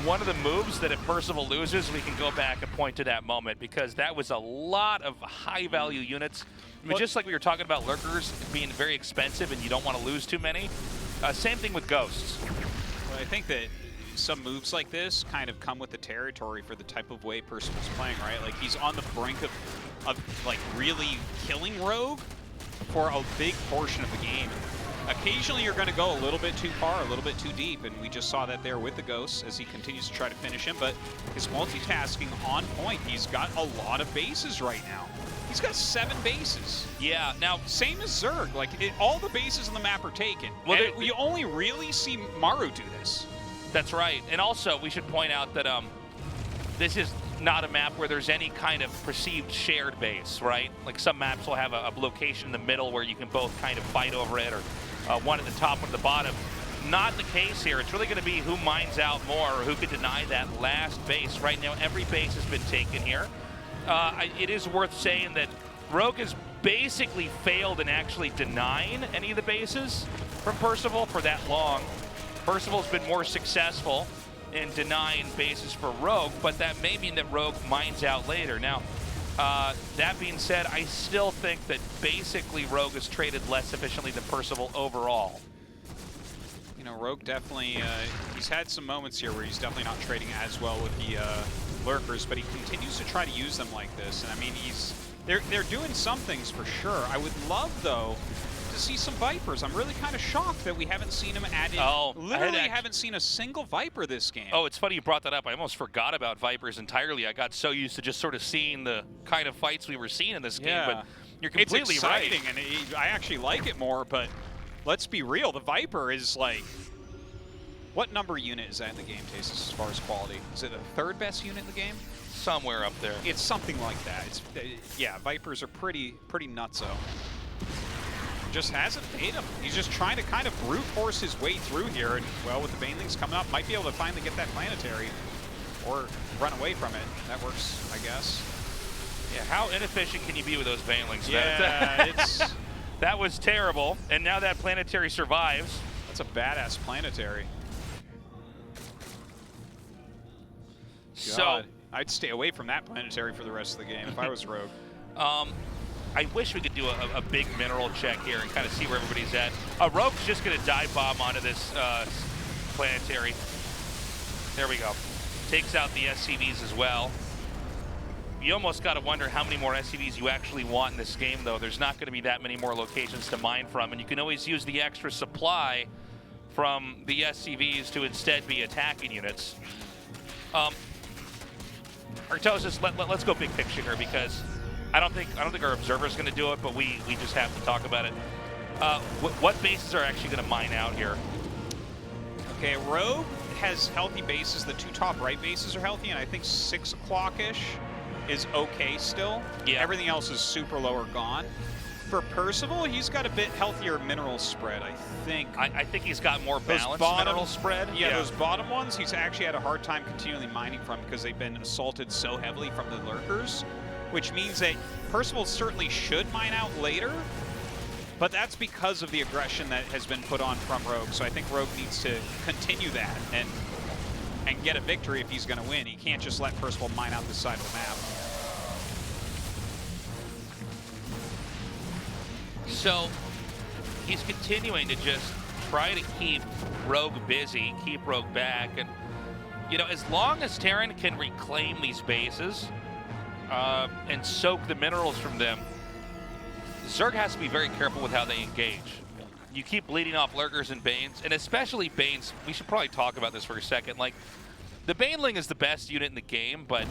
one of the moves that if Percival loses, we can go back and point to that moment, because that was a lot of high-value units. I mean, just like we were talking about lurkers being very expensive and you don't want to lose too many. Same thing with ghosts. Well, I think that some moves like this kind of come with the territory for the type of way Percival's playing, right? Like, he's on the brink of like really killing Rogue for a big portion of the game. Occasionally you're going to go a little bit too far, a little bit too deep, and we just saw that there with the Ghosts as he continues to try to finish him, but his multitasking on point. He's got a lot of bases right now. He's got 7 bases. Yeah, now... Same as Zerg. Like, all the bases on the map are taken. Well, you only really see Maru do this. That's right. And also, we should point out that this is not a map where there's any kind of perceived shared base, right? Like, some maps will have a location in the middle where you can both kind of fight over it, or one at the top, one at the bottom. Not the case here. It's really going to be who mines out more or who can deny that last base. Right now, every base has been taken here. It is worth saying that Rogue has basically failed in actually denying any of the bases from Percival for that long. Percival's been more successful in denying bases for Rogue, but that may mean that Rogue mines out later. Now, that being said, I still think that basically Rogue has traded less efficiently than Percival overall. You know, Rogue definitely, he's had some moments here where he's definitely not trading as well with the lurkers, but he continues to try to use them like this. And I mean, they're doing some things for sure. I would love, though, to see some Vipers. I'm really kind of shocked that we haven't seen him added. Literally haven't seen a single Viper this game. Oh, it's funny you brought that up. I almost forgot about Vipers entirely. I got so used to just sort of seeing the kind of fights we were seeing in this game, but you're completely it's exciting, right. And I actually like it more, but let's be real. The Viper is like, what number unit is that in the game, Taste, as far as quality? Is it the 3rd best unit in the game? Somewhere up there. It's something like that. It's, yeah, Vipers are pretty nutso. Just hasn't paid him. He's just trying to kind of brute force his way through here, and well, with the Banelings coming up, might be able to finally get that planetary or run away from it. That works, I guess. Yeah, how inefficient can you be with those Banelings? Yeah, it's... That was terrible, and now that planetary survives. That's a badass planetary. So I'd stay away from that planetary for the rest of the game if I was Rogue. I wish we could do a big mineral check here and kind of see where everybody's at. Rogue's just going to dive bomb onto this planetary. There we go. Takes out the SCVs as well. You almost got to wonder how many more SCVs you actually want in this game, though. There's not going to be that many more locations to mine from, and you can always use the extra supply from the SCVs to instead be attacking units. Artosis, let's go big picture here, because I don't think our observer's going to do it, but we just have to talk about it. What bases are actually going to mine out here? Okay, Rogue has healthy bases. The 2 top right bases are healthy, and I think 6 o'clock-ish is okay still. Yeah. Everything else is super low or gone. For Percival, he's got a bit healthier mineral spread, I think. I think he's got more balanced mineral spread. Yeah, those bottom ones, he's actually had a hard time continually mining from because they've been assaulted so heavily from the lurkers, which means that Percival certainly should mine out later, but that's because of the aggression that has been put on from Rogue. So I think Rogue needs to continue that and get a victory if he's going to win. He can't just let Percival mine out this side of the map. So he's continuing to just try to keep Rogue busy, keep Rogue back, and you know, as long as Terran can reclaim these bases and soak the minerals from them, Zerg has to be very careful with how they engage. You keep bleeding off lurkers and Banes, and especially Banes. We should probably talk about this for a second. Like, the Baneling is the best unit in the game, but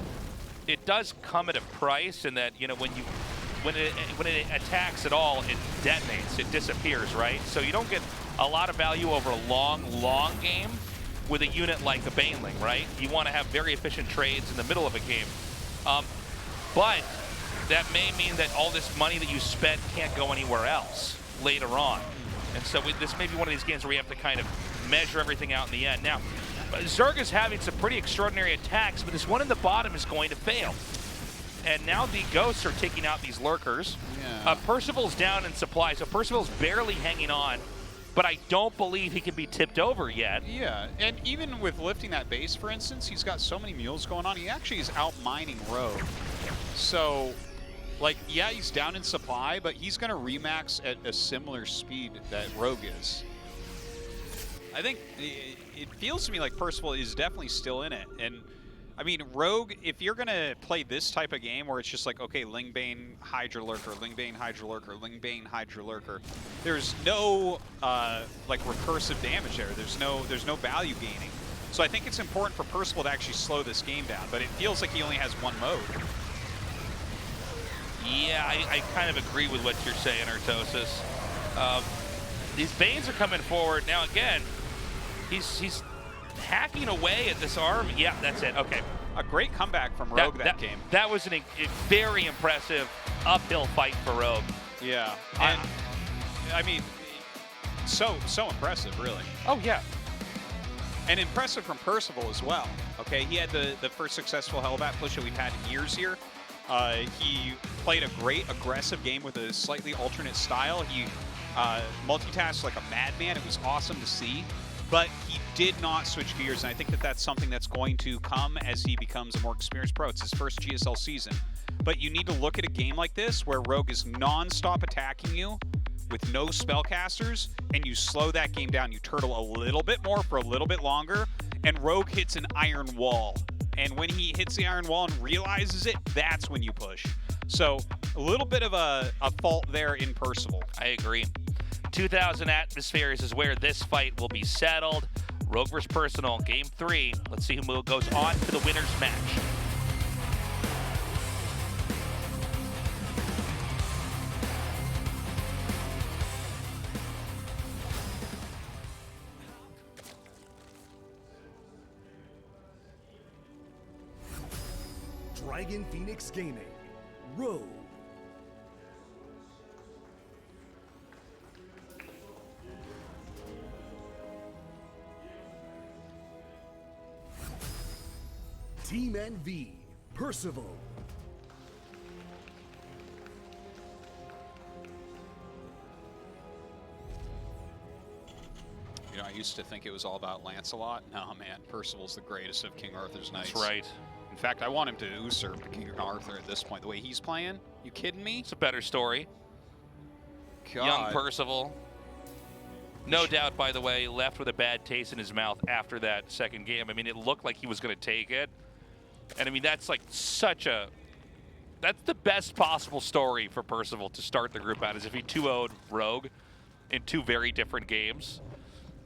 it does come at a price, in that, you know, when it attacks at all, it detonates, it disappears, right? So you don't get a lot of value over a long game with a unit like the Baneling, right? You want to have very efficient trades in the middle of a game. But that may mean that all this money that you spent can't go anywhere else later on. And so this may be one of these games where we have to kind of measure everything out in the end. Now, Zerg is having some pretty extraordinary attacks, but this one in the bottom is going to fail. And now the Ghosts are taking out these lurkers. Yeah. Percival's down in supply, so Percival's barely hanging on but I don't believe he can be tipped over yet. Yeah, and even with lifting that base, for instance, he's got so many mules going on. He actually is out-mining Rogue. So, like, yeah, he's down in supply, but he's going to remax at a similar speed that Rogue is. I think it feels to me like Percival is definitely still in it. And, I mean, Rogue, if you're going to play this type of game where it's just like, okay, Lingbane, Hydra Lurker, Lingbane, Hydra Lurker, Lingbane, Hydra Lurker, there's no, like, recursive damage there. There's no value gaining. So I think it's important for Percival to actually slow this game down, but it feels like he only has one mode. Yeah, I kind of agree with what you're saying, Artosis. These Banes are coming forward. Now, again, he's hacking away at this arm. Yeah, that's it. Okay. A great comeback from Rogue that game. That was a very impressive uphill fight for Rogue. Yeah. And, I mean, so impressive, really. Oh, yeah. And impressive from Percival as well. Okay, he had the first successful Hellbat push that we've had in years here. He played a great aggressive game with a slightly alternate style. He multitasked like a madman. It was awesome to see. But he did not switch gears, and I think that that's something that's going to come as he becomes a more experienced pro. It's his first GSL season. But you need to look at a game like this where Rogue is non-stop attacking you with no spellcasters, and you slow that game down. You turtle a little bit more for a little bit longer, and Rogue hits an iron wall. And when he hits the iron wall and realizes it, that's when you push. So a little bit of a fault there in Percival. I agree. 2,000 atmospheres is where this fight will be settled. Rogue vs. Personal, Game 3. Let's see who goes on to the winner's match. Dragon Phoenix Gaming, Rogue. Team NV, Percival. You know, I used to think it was all about Lancelot. No, man, Percival's the greatest of King Arthur's knights. That's right. In fact, I want him to usurp King Arthur at this point. The way he's playing, you kidding me? It's a better story. God. Young Percival. No doubt, by the way, left with a bad taste in his mouth after that second game. I mean, it looked like he was going to take it. And, I mean, that's like that's the best possible story for Percival to start the group out, is if he 2-0'd Rogue in two very different games.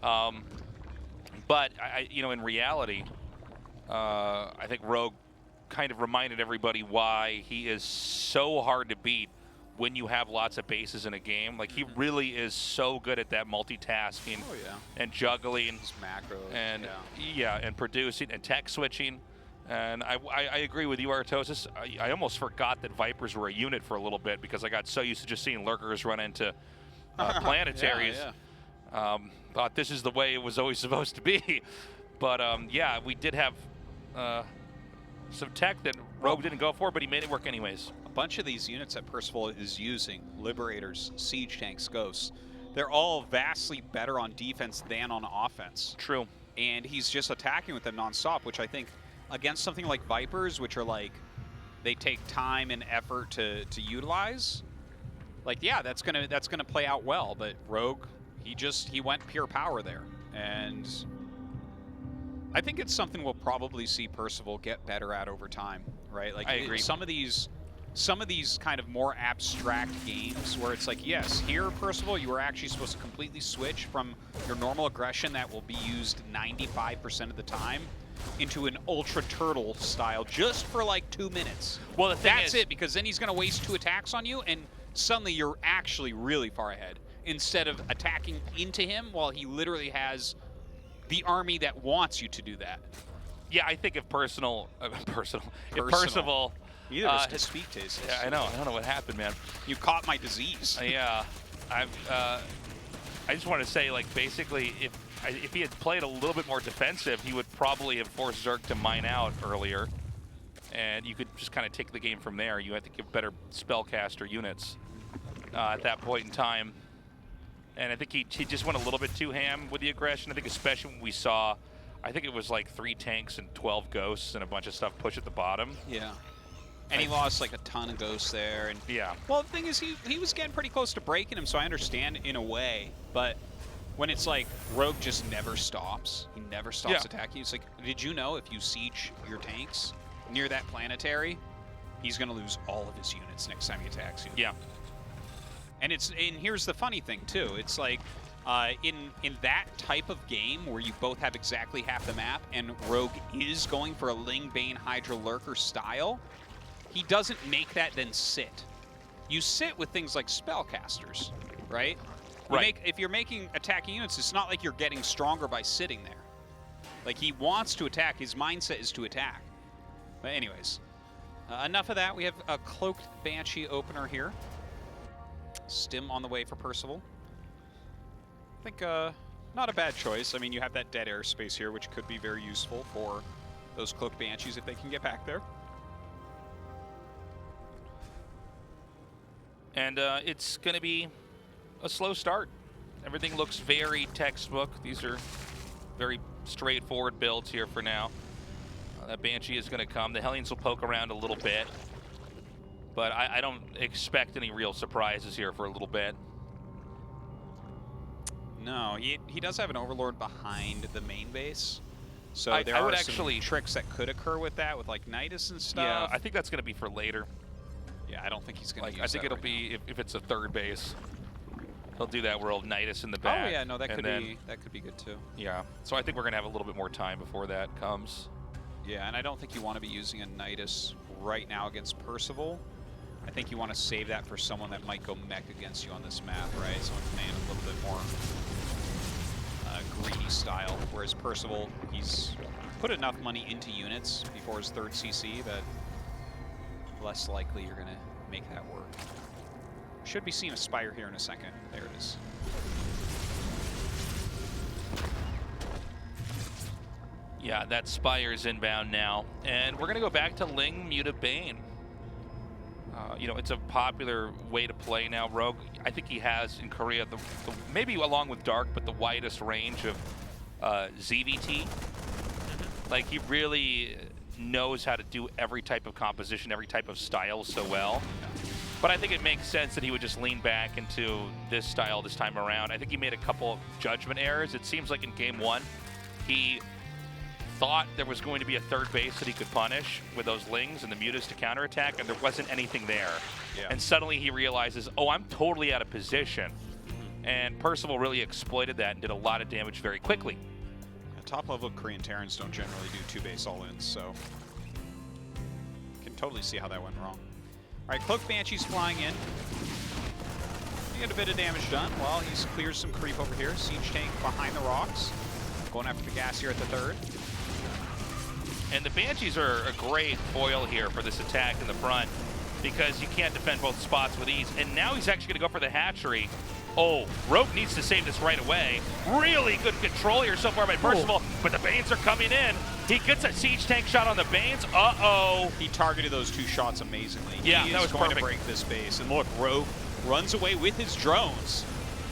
But, you know, in reality, I think Rogue kind of reminded everybody why he is so hard to beat when you have lots of bases in a game. Like, he really is so good at that multitasking and juggling. His macro. And, and producing and tech switching. And I agree with you, Artosis. I almost forgot that Vipers were a unit for a little bit because I got so used to just seeing Lurkers run into planetaries. Thought this is the way it was always supposed to be. But, yeah, we did have some tech that Rogue didn't go for, but he made it work anyways. A bunch of these units that Percival is using, Liberators, Siege Tanks, Ghosts, they're all vastly better on defense than on offense. True. And he's just attacking with them nonstop, which I think against something like Vipers, which are like, they take time and effort to utilize, like, yeah, that's gonna play out well. But Rogue, he went pure power there. And I think it's something we'll probably see Percival get better at over time, right? Like, I agree. Some of these kind of more abstract games where it's like, yes, here, Percival, you are actually supposed to completely switch from your normal aggression that will be used 95% of the time into an Ultra Turtle style just for like 2 minutes. Well, the thing that's it, because then he's going to waste 2 attacks on you, and suddenly you're actually really far ahead instead of attacking into him while he literally has the army that wants you to do that. Yeah, I think if Percival, Either of us can speak tastes. Yeah, I know. I don't know what happened, man. You caught my disease. Yeah, I just want to say, like, basically, if he had played a little bit more defensive, he would probably have forced Zerg to mine out earlier, and you could just kind of take the game from there. You had to give better spellcaster units at that point in time. And I think he just went a little bit too ham with the aggression. I think especially when we saw, I think it was like 3 tanks and 12 ghosts and a bunch of stuff push at the bottom. Yeah. And he lost like a ton of ghosts there. And yeah. Well, the thing is, he was getting pretty close to breaking him, so I understand in a way. But when it's like Rogue just never stops, he never stops attacking. It's like, did you know if you siege your tanks near that planetary, he's going to lose all of his units next time he attacks you? Yeah. And here's the funny thing too. It's like in that type of game where you both have exactly half the map and Rogue is going for a Ling Bane Hydra Lurker style, he doesn't make that then sit. You sit with things like spellcasters, right? If you're making attacking units, it's not like you're getting stronger by sitting there. Like, he wants to attack. His mindset is to attack. But anyways, enough of that. We have a Cloaked Banshee opener here. Stim on the way for Percival. I think not a bad choice. I mean, you have that dead airspace here, which could be very useful for those Cloaked Banshees if they can get back there. And it's going to be a slow start. Everything looks very textbook. These are very straightforward builds here for now. That Banshee is going to come. The Hellions will poke around a little bit. But I don't expect any real surprises here for a little bit. No, he does have an Overlord behind the main base. So there I are would some actually tricks that could occur with that, with like Nidus and stuff. Yeah, I think that's going to be for later. Yeah, I don't think he's going to use I think that it'll right be if it's a third base. He'll do that World Nidus in the back. Oh yeah, no, that could be good too. Yeah, so I think we're going to have a little bit more time before that comes. Yeah, and I don't think you want to be using a Nidus right now against Percival. I think you want to save that for someone that might go mech against you on this map, right? Someone playing a little bit more greedy style, whereas Percival, he's put enough money into units before his 3rd CC that less likely you're going to make that work. Should be seeing a Spire here in a second. There it is. Yeah, that Spire's inbound now. And we're going to go back to Ling Muta Bane. You know, it's a popular way to play now. Rogue, I think he has in Korea, maybe along with Dark, but the widest range of ZVT. Like, he really knows how to do every type of composition, every type of style so well. But I think it makes sense that he would just lean back into this style this time around. I think he made a couple of judgment errors. It seems like in game 1, he thought there was going to be a third base that he could punish with those Lings and the Mutas to counterattack, and there wasn't anything there. Yeah. And suddenly he realizes, oh, I'm totally out of position. And Percival really exploited that and did a lot of damage very quickly. Top level Korean Terrans don't generally do 2-base all-ins, so can totally see how that went wrong. All right, Cloaked Banshee's flying in. He got a bit of damage done. Well, he's clears some creep over here. Siege tank behind the rocks. Going after the gas here at the 3rd. And the Banshees are a great foil here for this attack in the front because you can't defend both spots with ease. And now he's actually going to go for the hatchery. Oh, Rogue needs to save this right away. Really good control here so far by Percival, but the Banes are coming in. He gets a siege tank shot on the Banes. Uh-oh. He targeted those 2 shots amazingly. Yeah, he that was is going perfect. to break this base. And look, Rogue runs away with his drones.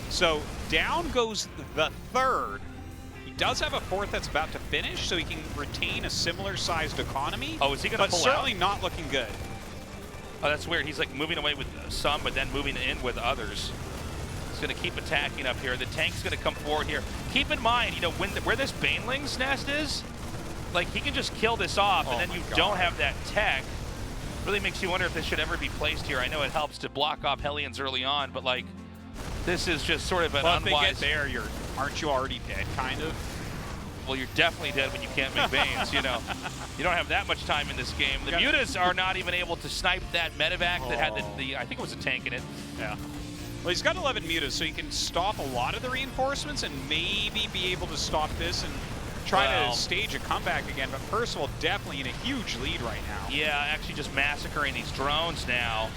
So down goes the 3rd. He does have a 4th that's about to finish, so he can retain a similar-sized economy. Oh, is he going to pull out? But certainly not looking good. Oh, that's weird. He's like moving away with some, but then moving in with others. He's going to keep attacking up here. The tank's going to come forward here. Keep in mind, you know, where this Baneling's nest is, like, he can just kill this off, and then you don't have that tech. Really makes you wonder if this should ever be placed here. I know it helps to block off Hellions early on, but, like, this is just sort of an unwise... Well, if they get there, aren't you already dead, kind of? Well, you're definitely dead when you can't make Banes, you know. You don't have that much time in this game. The Mutas are not even able to snipe that medevac that had the I think it was a tank in it. Yeah. Well, he's got 11 Mutas, so he can stop a lot of the reinforcements and maybe be able to stop this and try to stage a comeback again. But Percival definitely in a huge lead right now. Yeah, actually just massacring these drones now.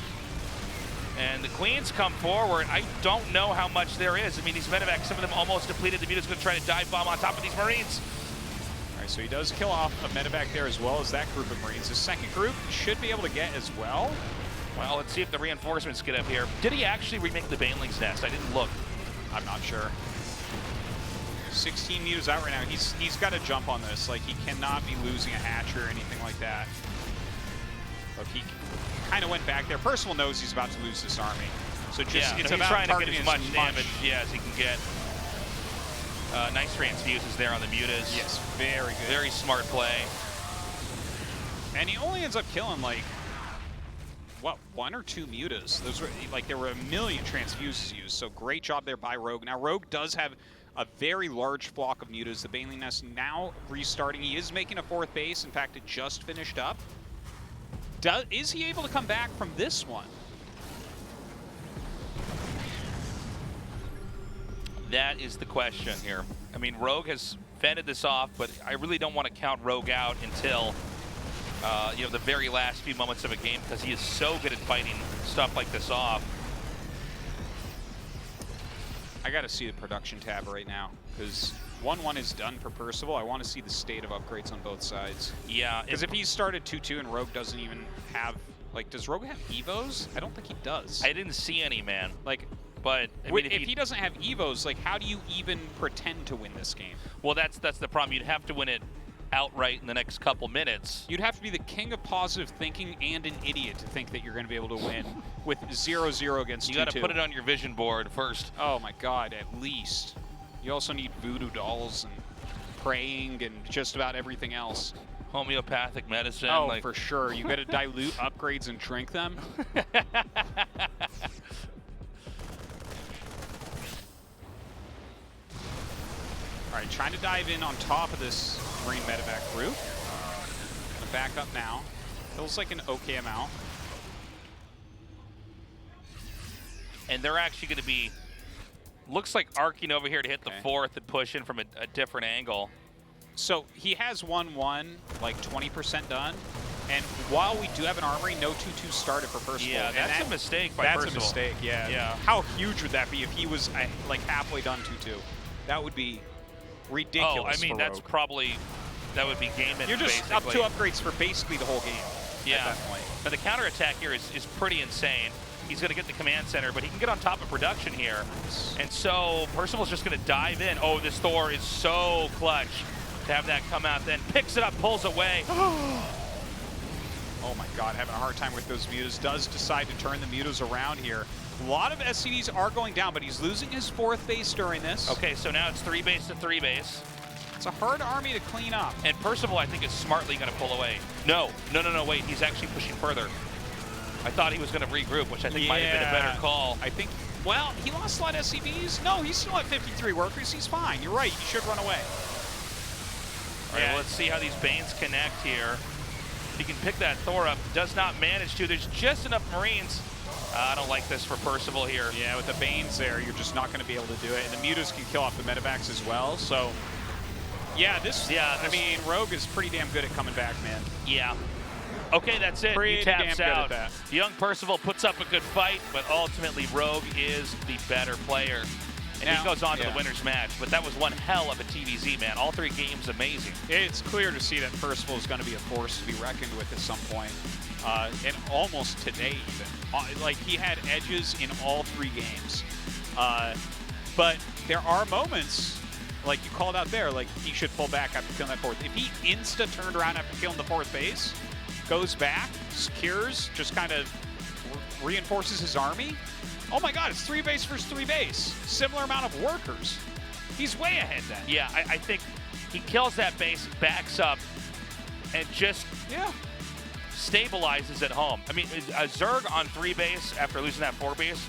And the Queens come forward. I don't know how much there is. I mean, these medevacs, some of them almost depleted. The Muta's going to try to dive bomb on top of these Marines. All right, so he does kill off a medevac there as well as that group of Marines. The second group should be able to get as well. Well, let's see if the reinforcements get up here. Did he actually remake the Baneling's nest? I didn't look. I'm not sure. 16 mutas out right now. He's got to jump on this. Like, he cannot be losing a hatcher or anything like that. Look, he kind of went back there. Percival knows he's about to lose this army. So just it's he's about trying to get targeting as much damage as he can get. Nice transfuses there on the mutas. Yes, very good. Very smart play. And he only ends up killing, like, what, 1 or 2 mutas? Those were, like, there were a million transfuses used, so great job there by Rogue. Now, Rogue does have a very large flock of mutas. The Baneling Nest now restarting. He is making a 4th base. In fact, it just finished up. Is he able to come back from this one? That is the question here. I mean, Rogue has fended this off, but I really don't want to count Rogue out until you know, the very last few moments of a game, because he is so good at fighting stuff like this off. I got to see the production tab right now, because 1-1 is done for Percival. I want to see the state of upgrades on both sides. Yeah. Because if he started 2-2 and Rogue doesn't even have, like, does Rogue have Evos? I don't think he does. I didn't see any, man. Like, but I mean, if he doesn't have Evos, like, how do you even pretend to win this game? Well, that's the problem. You'd have to win it outright in the next couple minutes. You'd have to be the king of positive thinking and an idiot to think that you're going to be able to win with 0-0 against 2-2. You got to put it on your vision board first. Oh my God, at least. You also need voodoo dolls and praying and just about everything else. Homeopathic medicine. Oh, like... for sure. You got to dilute upgrades and drink them. All right, trying to dive in on top of this Marine medevac group. Gonna back up now. Feels like an okay amount. And they're actually going to be, looks like arcing over here to hit the 4th and push in from a different angle. So he has 1-1, like 20% done. And while we do have an armory, no 2-2 started for Percival. Yeah, that's a mistake by Percival. Percival. That's a mistake, yeah. How huge would that be if he was like halfway done 2-2? That would be ridiculous. Oh, I mean, that's probably, that would be game end. You're just basically. up 2 upgrades for basically the whole game. Yeah. At that point. But the counterattack here is pretty insane. He's going to get the command center, but he can get on top of production here. And so Percival's just going to dive in. Oh, this Thor is so clutch to have that come out, then picks it up, pulls away. Oh my God, having a hard time with those mutas. Does decide to turn the mutas around here. A lot of SCVs are going down, but he's losing his 4th base during this. Okay, so now it's 3 base to 3 base. It's a hard army to clean up. And Percival, I think, is smartly going to pull away. No, wait, he's actually pushing further. I thought he was going to regroup, which I think might have been a better call. I think, well, he lost a lot of SCVs. No, he's still at 53 workers. He's fine. You're right. He should run away. All right, let's see how these Banes connect here. He can pick that Thor up. Does not manage to. There's just enough Marines. I don't like this for Percival here. Yeah, with the Banes there, you're just not going to be able to do it. And the mutas can kill off the medevacs as well. So, yeah, I mean, Rogue is pretty damn good at coming back, man. Yeah. Okay, that's it. Pretty he taps damn good out. at that. Young Percival puts up a good fight, but ultimately Rogue is the better player. And he goes on to the winner's match. But that was one hell of a TVZ, man. All 3 games amazing. It's clear to see that Percival is going to be a force to be reckoned with at some point. And almost today, even. Like, he had edges in all 3 games. But there are moments, like you called out there, like he should pull back after killing that 4th. If he insta-turned around after killing the 4th base, goes back, secures, just kind of reinforces his army. Oh my God, it's 3 base versus 3 base. Similar amount of workers. He's way ahead then. Yeah, I think he kills that base, backs up, and just stabilizes at home. I mean, a Zerg on 3 base after losing that 4 base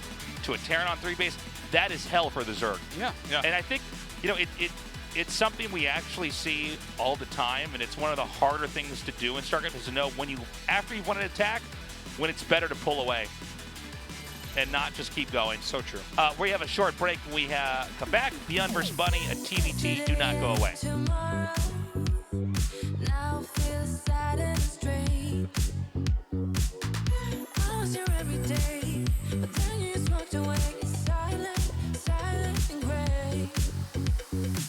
to a Terran on 3 base, that is hell for the Zerg. Yeah. And I think, you know, it's something we actually see all the time, and it's one of the harder things to do in StarCraft is to know when after you won an attack, when it's better to pull away and not just keep going. So true. We have a short break. We come back. ByuN versus Bunny, a TVT. Do not go away.